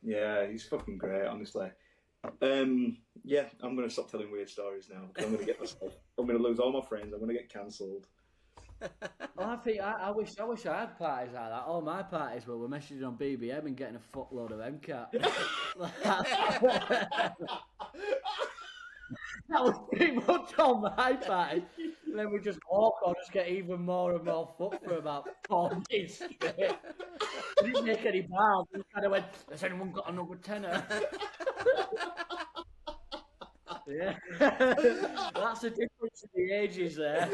Yeah, he's fucking great, honestly. Yeah, I'm gonna stop telling weird stories now because I'm gonna get myself. I'm gonna lose all my friends. I'm gonna get cancelled. Well, I think I wish I had parties like that. All my parties were messaging on BBM and getting a fuckload of MCAT. That was pretty much on my party. And then we just walk or just get even more and more fucked for about 4 days straight. We didn't make any bars. We kind of went, has anyone got another tenner? Yeah. That's the difference in the ages there.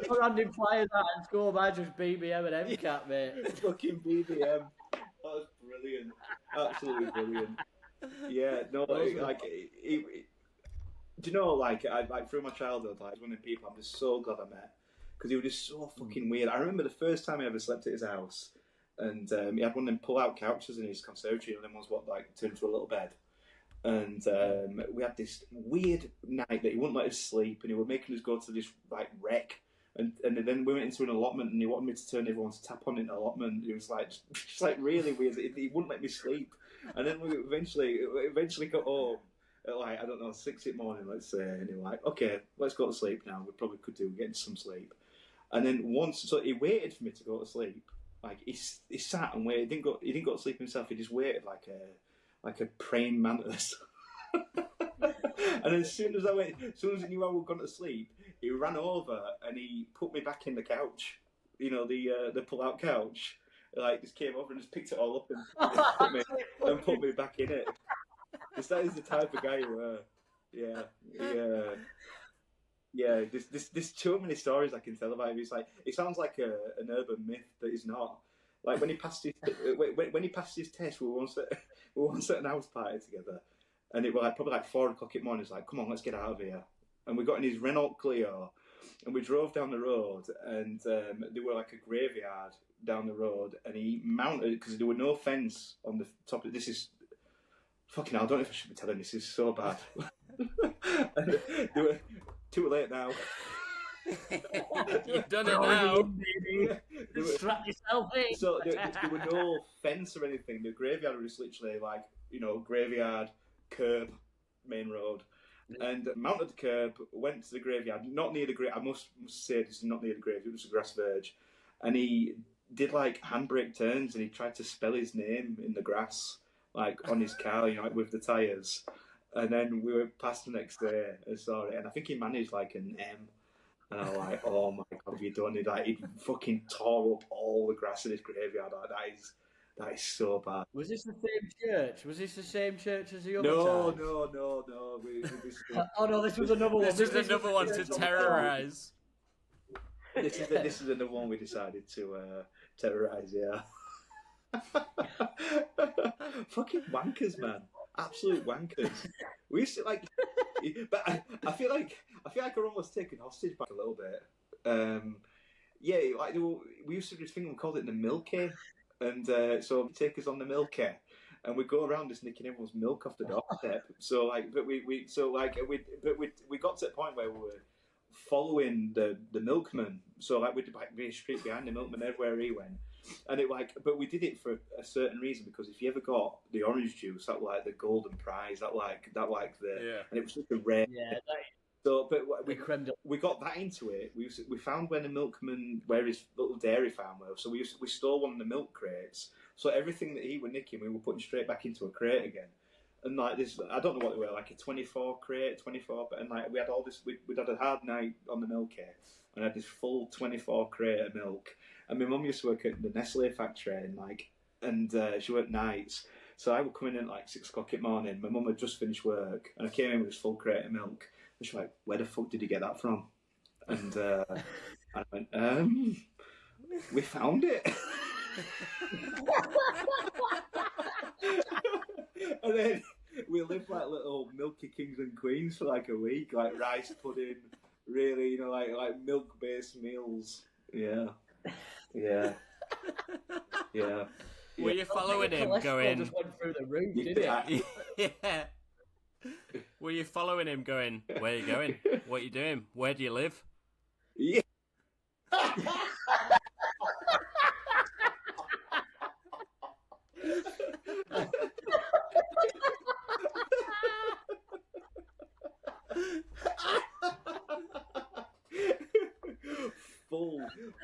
Random flyers out in school, I just BBM and MCAT, mate. Fucking BBM. That was brilliant. Absolutely brilliant. Yeah, no, like, do you know, like, through my childhood, like, one of the people I'm just so glad I met because he was just so fucking weird. I remember the first time I ever slept at his house, and he had one of them pull-out couches in his conservatory, and then was what turned into a little bed. And we had this weird night that he wouldn't let us sleep, and he was making us go to this like wreck. And then we went into an allotment, and he wanted me to turn everyone's tap on in the allotment. It was like just like really weird. He wouldn't let me sleep. And then we eventually got home at like, I don't know, 6 in the morning, let's say. And he was like, okay, let's go to sleep now. We probably could do getting some sleep. And then so he waited for me to go to sleep. Like he sat and waited. He didn't go to sleep himself. He just waited like a praying mantis. And as soon as he knew I was going to sleep, he ran over and he put me back in the couch. You know, the pull-out couch. Like, just came over and just picked it all up and put me back in it. Because that is the type of guy you were. Yeah. There's too many stories I can tell about him. It's like, it sounds like an urban myth, but it's not. Like when he passed his test, we once at an house party together, and it was like probably like 4 o'clock in the morning. It's like, come on, let's get out of here. And we got in his Renault Clio, and we drove down the road, and there were like a graveyard down the road, and he mounted because there was no fence on the top of this. Is fucking hell, I don't know if I should be telling this. This is so bad. They were too late now. You've done it now. Strap yourself in. So there were no fence or anything. The graveyard was literally like, you know, graveyard, curb, main road. And mounted the curb, went to the graveyard, not near the grave. I must say this is not near the grave, it was a grass verge. And he did like handbrake turns and he tried to spell his name in the grass, like on his car, you know, like with the tyres. And then we went past the next day and saw it, and I think he managed like an M. And I was like, oh my God, have you done it? Like, he fucking tore up all the grass in his graveyard. Like, that is so bad. Was this the same church? Was this the same church as the other No. Oh no, this was another one. This is another one to terrorise. This is another one we decided to terrorise, yeah. Fucking wankers, man. Absolute wankers. We used to like, but I feel like we're almost taken hostage back a little bit. Yeah, like we used to do this thing, we called it the Milky, and so take us on the Milky, and we go around just nicking everyone's milk off the doorstep. So like, but we got to the point where we were following the milkman. So like we'd like be straight behind the milkman everywhere he went. And it like, but we did it for a certain reason, because if you ever got the orange juice, that like the golden prize, that like the, and it was such a rare. Yeah. So, but creme de- we got that into it. We found when the milkman, where his little dairy farm was, so we stole one of the milk crates. So everything that he was nicking, we were putting straight back into a crate again. And like this, I don't know what they were, like a 24 crate, 24. And like we had all this, we'd had a hard night on the milk here, and I had this full 24 crate of milk. And my mum used to work at the Nestle factory, and she worked nights. So I would come in at like 6 o'clock in the morning. My mum had just finished work, and I came in with this full crate of milk. And she's like, "Where the fuck did you get that from?" And I went, "We found it." And then we lived like little milky kings and queens for like a week, like rice pudding, really, like milk-based meals. Yeah. Were you following him going? Just went through the roof, didn't it? Yeah. Were you following him going? Where are you going? What are you doing? Where do you live? Yeah.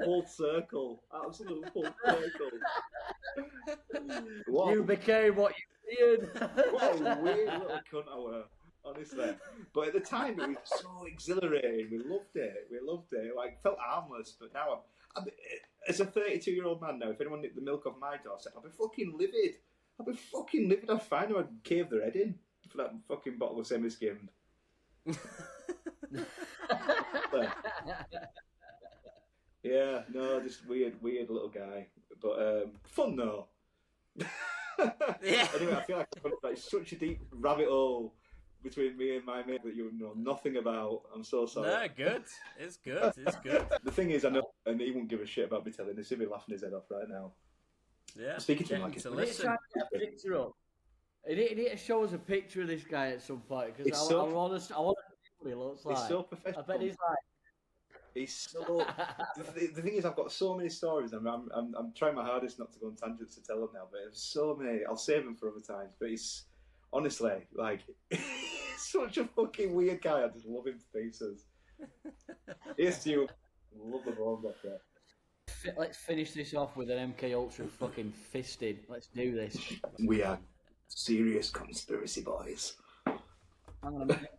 Full circle, absolute full circle. You became what you did. What a weird little cunt I were, honestly. But at the time, it was so exhilarating. We loved it. Like, felt harmless. But now, I'm as a 32-year-old man now, if anyone nicked the milk off my doorstep, I'd be fucking livid. I'd find them, I'd cave their head in for that fucking bottle of semi-skimmed. Yeah, no, just weird little guy. But fun though. Yeah. Anyway, I feel like I've got such a deep rabbit hole between me and my mate that you know nothing about. I'm so sorry. No, good. It's good. The thing is, I know, and he won't give a shit about me telling this. He'll be laughing his head off right now. Yeah. I'm speaking to him like to it's listen. Try to get a picture up. You need to show us a picture of this guy at some point because I want to see what he looks like. He's so professional. I bet he's like. He's so. the thing is, I've got so many stories. I'm trying my hardest not to go on tangents to tell them now, but there's so many. I'll save them for other times. But he's honestly like such a fucking weird guy. I just love him to pieces. Here's to you. Love the bomb up there. Let's finish this off with an MK Ultra fucking fisted. Let's do this. We are serious conspiracy boys. Hang on a minute.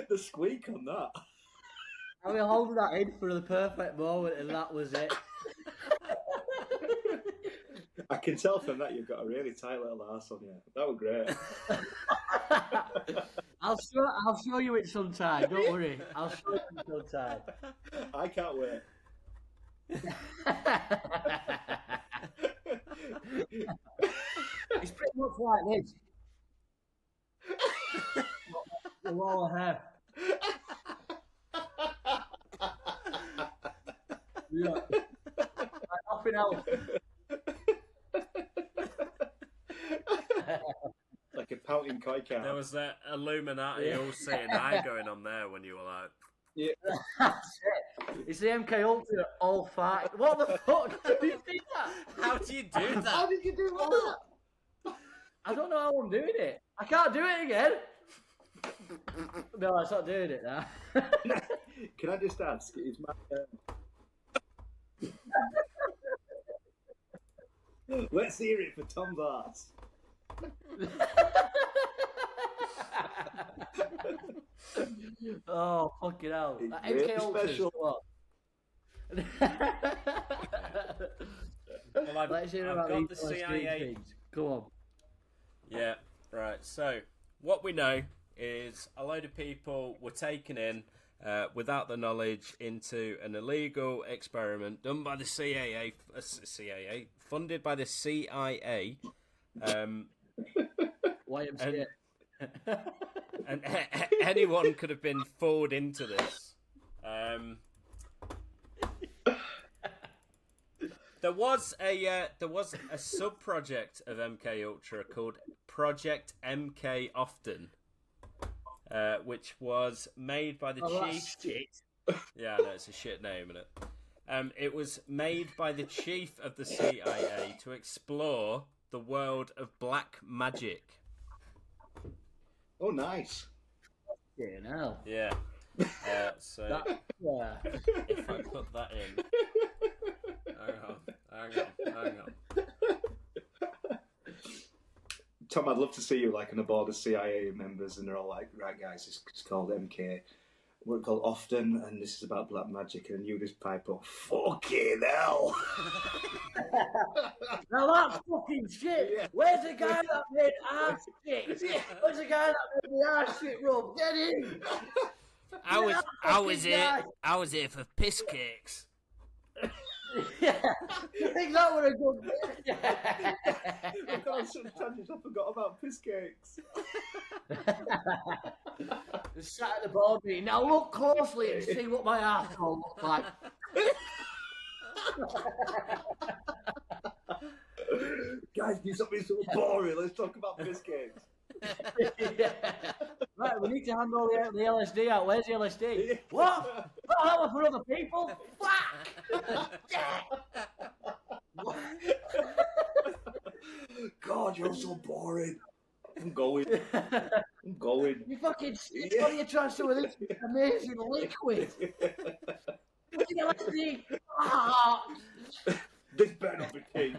The squeak on that. I was holding that in for the perfect moment, and that was it. I can tell from that you've got a really tight little arse on you. That was great. I'll show you it sometime. Don't worry. I'll show you it sometime. I can't wait. It's pretty much like this. The lower half. Yeah. Nothing else. Like a pouting koi cat. There was that Illuminati all seeing eye going on there when you were like, Yeah. That's it. It's the MK Ultra all fight. What the fuck? Did you see that? how do you do that? How did you do that? I don't know how I'm doing it. I can't do it again. No, I'm not doing it now. Can I just ask? Is my let's hear it for Tom's arse. Oh, fucking hell. It's That really MK Ultra's special. what? Well, Let's hear I've about got these the CIA. things. Go on. Yeah, right. So, what we know is a load of people were taken in without the knowledge into an illegal experiment done by the CIA, funded by the CIA. YMCA. And anyone could have been forward into this. There was a sub-project of MK Ultra called Project MK Often, which was made by the chief. Yeah, no, it's a shit name, isn't it? It was made by the chief of the CIA to explore the world of black magic. Oh, nice. You know. Yeah. So Yeah. if I put that in, hang on. Tom, I'd love to see you like on a board of CIA members, and they're all like, "Right, guys, it's called MK. We're called often, and this is about black magic." And you just pipe up, "Fucking hell!" Now that's fucking shit. Yeah. Where's the guy that made our shit? Where's the guy that made the our shit rub? Get in. I was here for piss cakes. Yeah. You think that were a good bit? I've got on some tangents. I forgot about piss cakes. Just sat at the board meeting. Now look closely and see what my arsehole looks like. Guys, do something so boring. Let's talk about piss cakes. Yeah. Right, we need to hand all the LSD out. Where's the LSD? What? Oh, that was for other people? Fuck! God, you're so boring. I'm going. You fucking shit. What are you trying to do with this amazing liquid? Fucking LSD. Ah. This better not be tea.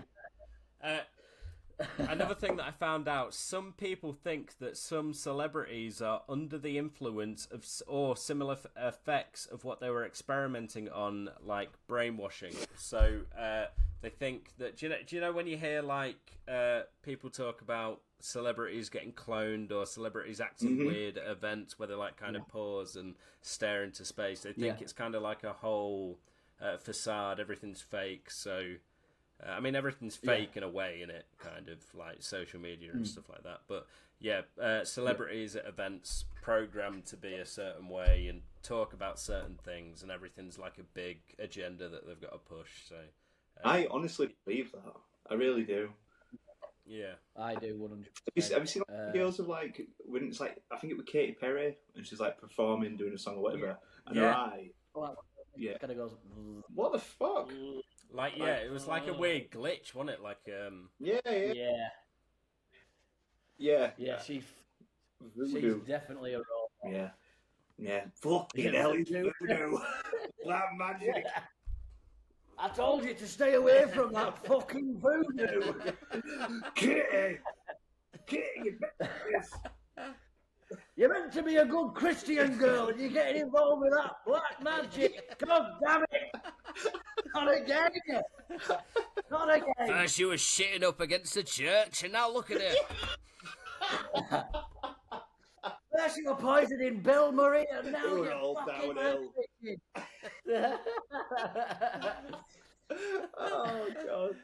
Another thing that I found out, some people think that some celebrities are under the influence of or similar effects of what they were experimenting on, like brainwashing. So they think that, do you know when you hear like people talk about celebrities getting cloned or celebrities acting weird at events where they like kind of pause and stare into space, they think it's kind of like a whole facade, everything's fake. So I mean, everything's fake in a way, in it, kind of like social media and stuff like that. But yeah, celebrities at events programmed to be a certain way and talk about certain things, and everything's like a big agenda that they've got to push. So I honestly believe that. I really do. Yeah, I do 100%. Have you seen videos of like when it's like, I think it was Katy Perry and she's like performing, doing a song or whatever, and her eye, kind of goes. what the fuck? like it was like a weird glitch, wasn't it? Like Yeah. She's Voodoo. definitely a role. Yeah. Fucking hell, he's voodoo. Black magic. I told you to stay away from that fucking voodoo. Kitty, you bitch. You're meant to be a good Christian girl and you're getting involved with that black magic. God damn it. Not again. Not again. first you were shitting up against the church, and now look at it. First you were poisoning Bill Murray and now We're you're all fucking downhill. Oh, God.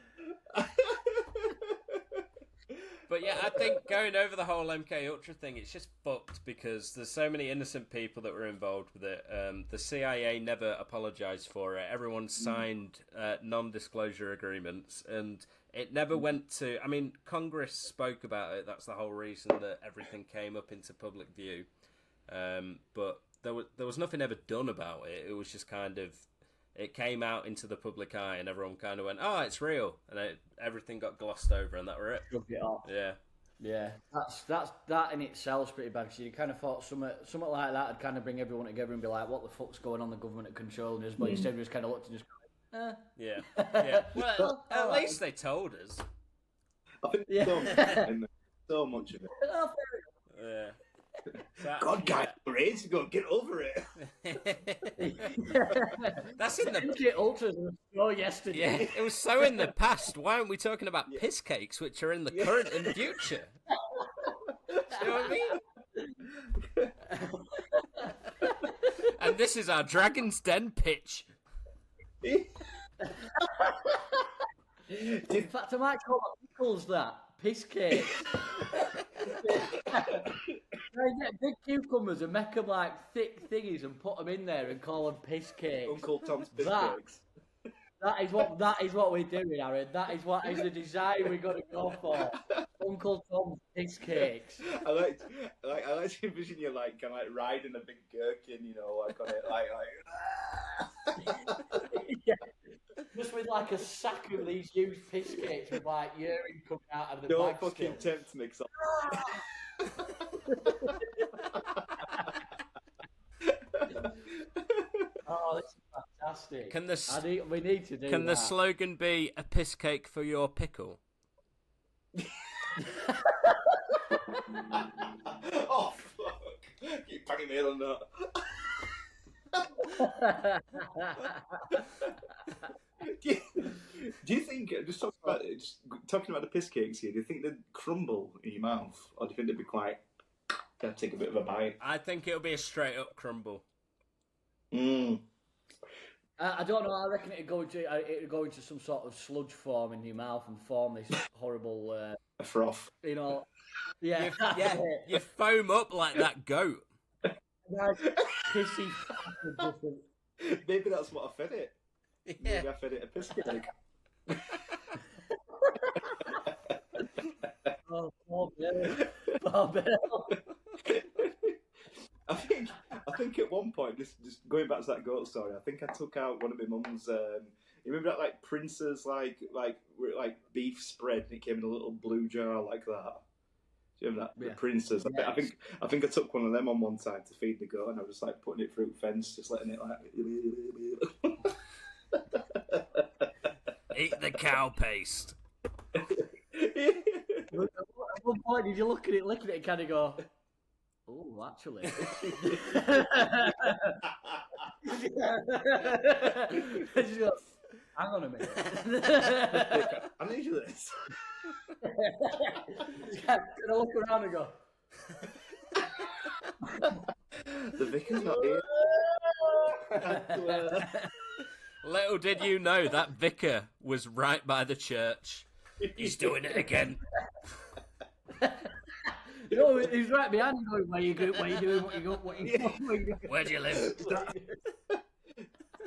But yeah, I think going over the whole MK Ultra thing, it's just fucked because there's so many innocent people that were involved with it. The CIA never apologized for it. Everyone signed non-disclosure agreements, and it never went to... I mean, Congress spoke about it. That's the whole reason that everything came up into public view. But there was nothing ever done about it. It was just kind of... It came out into the public eye, and everyone kind of went, "Oh, it's real," and everything got glossed over, and that were it. Shrugged it off. Yeah. That in itself is pretty bad. So you kind of thought something like that would kind of bring everyone together and be like, "What the fuck's going on? The government are controlling us." But instead, we just kind of looked and just, Yeah. Well, at least they told us. I think so much of it. Yeah. So, God, guys, we're ages ago. Get over it. That's in the MK Ultras was yesterday. Yeah, it was so in the past. Why aren't we talking about piss cakes, which are in the current and future? Do you know what I mean? And this is our Dragon's Den pitch. In fact, I might call my pickles that. Piss cake. I get big cucumbers and make them like thick thingies and put them in there and call them piss cakes. Uncle Tom's piss cakes. That is what we're doing, Aaron. That is what is the design we're going to go for. Uncle Tom's piss cakes. I like to envision you like kind of like riding a big gherkin, you know, like on it, like. Yeah. Just with like a sack of these huge piss cakes with like urine coming out of the Don't bag fucking still. tempt me, 'cause Oh, this is fantastic. Can the we need to do can the that. slogan be a piss cake for your pickle? Oh, fuck. Keep banging me on that. Do you think, just talking about the piss cakes here, do you think they'd crumble in your mouth? Or do you think they'd be quite, take a bit of a bite? I think it'll be a straight up crumble. Mm. I don't know. I reckon it'd go into some sort of sludge form in your mouth and form this horrible, A froth. you know. Yeah, You foam up like that goat. Nice pissy. Maybe that's what I fed it. Yeah. Maybe I fed it a piss cake. Oh, poor Bill. Poor Bill. I think at one point, just going back to that goat story, I think I took out one of my mum's. You remember that like Prince's like beef spread, and it came in a little blue jar like that. Do you remember that? Yeah. The Prince's. Yes. I think I took one of them on one time to feed the goat, and I was just like putting it through the fence, just letting it like. Eat the cow paste. At one point, did you look at it, and kind of go, "Oh, actually." Just go, hang on a minute. I need you this. Can I look around and go? The vicar's not here. Little did you know that vicar was right by the church. He's doing it again. No, he's right behind you going, where you doing, what you doing? Where do you live?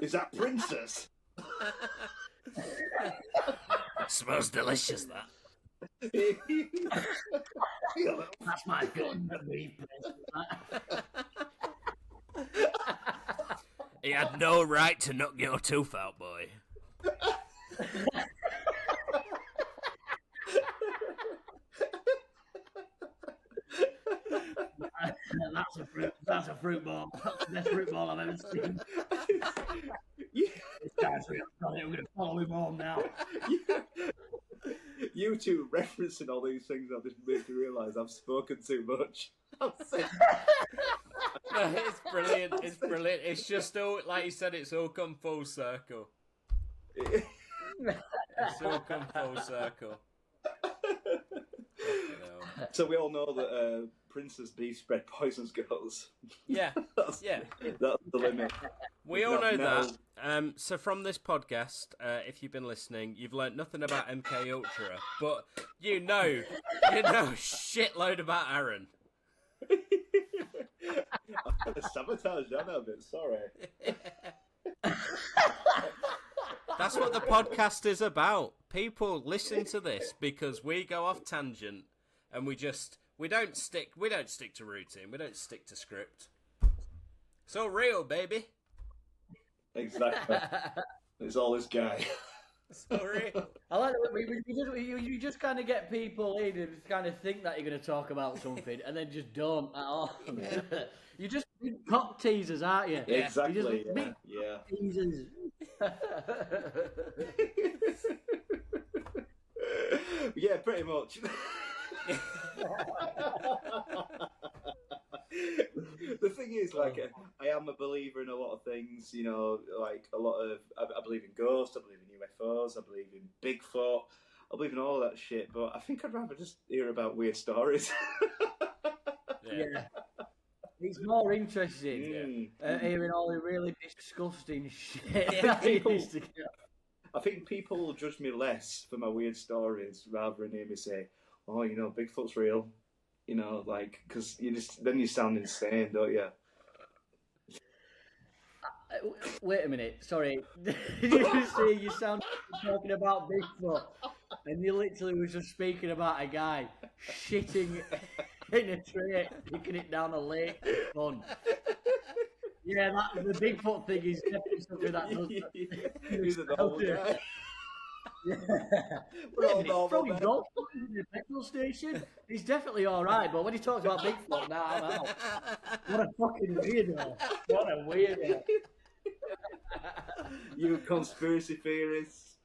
Is that Princess? Smells delicious, that. That's my gun. He had no right to knock your tooth out, boy. That's a fruit ball. That's the best fruit ball I've ever seen. This guy's real. I'm going to follow him home now. You two referencing all these things, I've just made me realise I've spoken too much. No, it's brilliant. It's brilliant. It's just all, like you said, it's all come full circle. It's all come full circle. So we all know that Princess beef spread poisons girls. Yeah, that's the limit. We all know that. So from this podcast, if you've been listening, you've learnt nothing about MK Ultra, but you know a shitload about Aaron. I'm going to sabotage Anna a bit, sorry. That's what the podcast is about. People listen to this because we go off tangent and we don't stick to routine. We don't stick to script. It's all real, baby. Exactly. It's all this guy. It's all real. I like that you just kind of get people in and kind of think that you're going to talk about something and then just don't at all. You're just big cock teasers, aren't you? Exactly, You're just big yeah. teasers. Yeah, pretty much. The thing is, like, I am a believer in a lot of things, you know, like I believe in ghosts, I believe in UFOs, I believe in Bigfoot, I believe in all that shit, but I think I'd rather just hear about weird stories. Yeah. It's more interesting hearing all the really disgusting shit. I think people will judge me less for my weird stories rather than hear me say, oh, you know, Bigfoot's real. You know, like, because then you sound insane, don't you? Wait a minute, sorry. Did you just say you sound talking about Bigfoot and you literally was just speaking about a guy shitting in a tray, picking it down a lake for fun? Yeah, the Bigfoot thing is definitely something that does. He's a normal guy. Yeah. We're all normal, Throwing man. golf balls in the petrol station. He's definitely all right, but when he talks about Bigfoot, now I'm out. What a fucking weirdo! What a weirdo! You conspiracy theorists.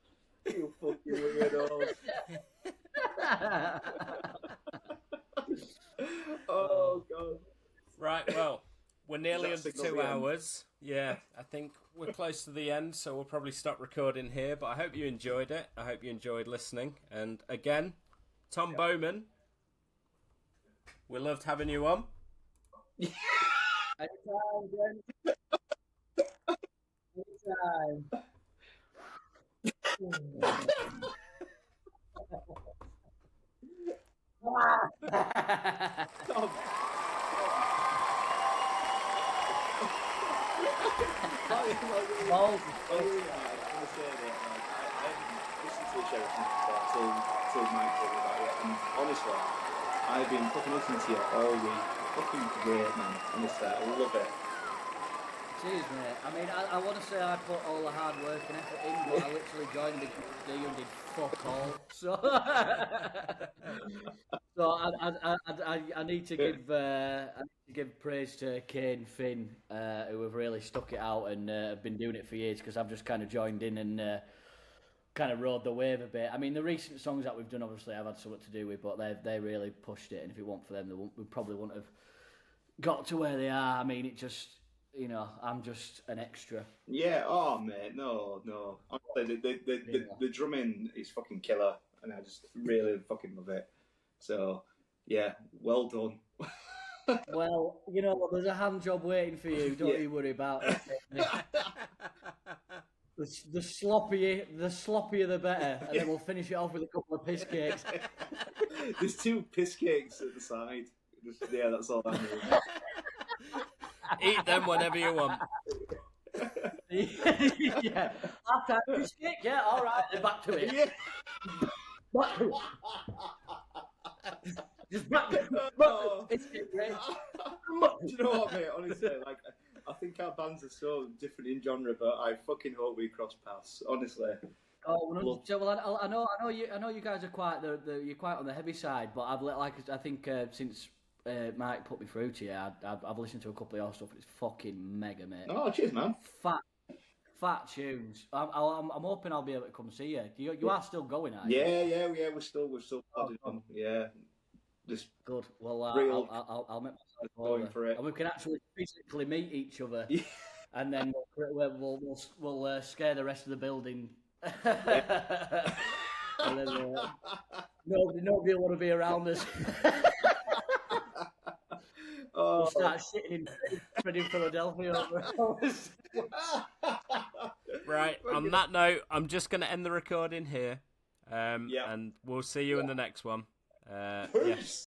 You fucking weirdos. Oh god. Right, well, we're nearly Is that under signal 2 the end? hours. Yeah, I think we're close to the end, so we'll probably stop recording here. But I hope you enjoyed it. I hope you enjoyed listening. And again, Tom Bowman, we loved having you on. Anytime, Jen. Anytime. Tom. Balls. I say that, I listened to the Sheratons before till Mike told me about it, and honestly, I've been fucking listening to you all week. Fucking great, man. Honestly, I love it. Cheers, mate. I mean, I want to say I put all the hard work and effort in, but I literally joined the D and did fuck all. So, I need to give praise to Kane, Finn, who have really stuck it out and have been doing it for years. Because I've just kind of joined in and kind of rode the wave a bit. I mean, the recent songs that we've done, obviously, I've had something to do with, but they really pushed it. And if it weren't for them, we probably wouldn't have got to where they are. I mean, it just. You know, I'm just an extra. Yeah, oh mate, no. Honestly, the drumming is fucking killer, and I just really fucking love it. So, yeah, well done. Well, you know, there's a hand job waiting for you. Don't you worry about it. The sloppier the better, and then we'll finish it off with a couple of piss cakes. There's 2 piss cakes at the side. Yeah, that's all I need. Eat them whenever you want. Yeah, half-time piss cake. Yeah, all right. Then back to it. Yeah. Back to it. Just back to it. Piss cake, right? Do you know what, mate? Honestly, like, I think our bands are so different in genre, but I fucking hope we cross paths. Honestly. Oh, well, I know you guys are quite you're quite on the heavy side, but I think since Mike put me through to you, I've listened to a couple of your stuff. And it's fucking mega, mate. Oh, cheers, man. Fat tunes. I'm hoping I'll be able to come see you. You are still going, aren't you? Yeah. We're still plodding on. Yeah, just good. Well, I'll make myself going for it, and we can actually physically meet each other, yeah. and then we'll scare the rest of the building. And then nobody will want to be around us. Oh. We'll start shitting in Philadelphia. Right, on that note, I'm just going to end the recording here. And we'll see you in the next one. Peace.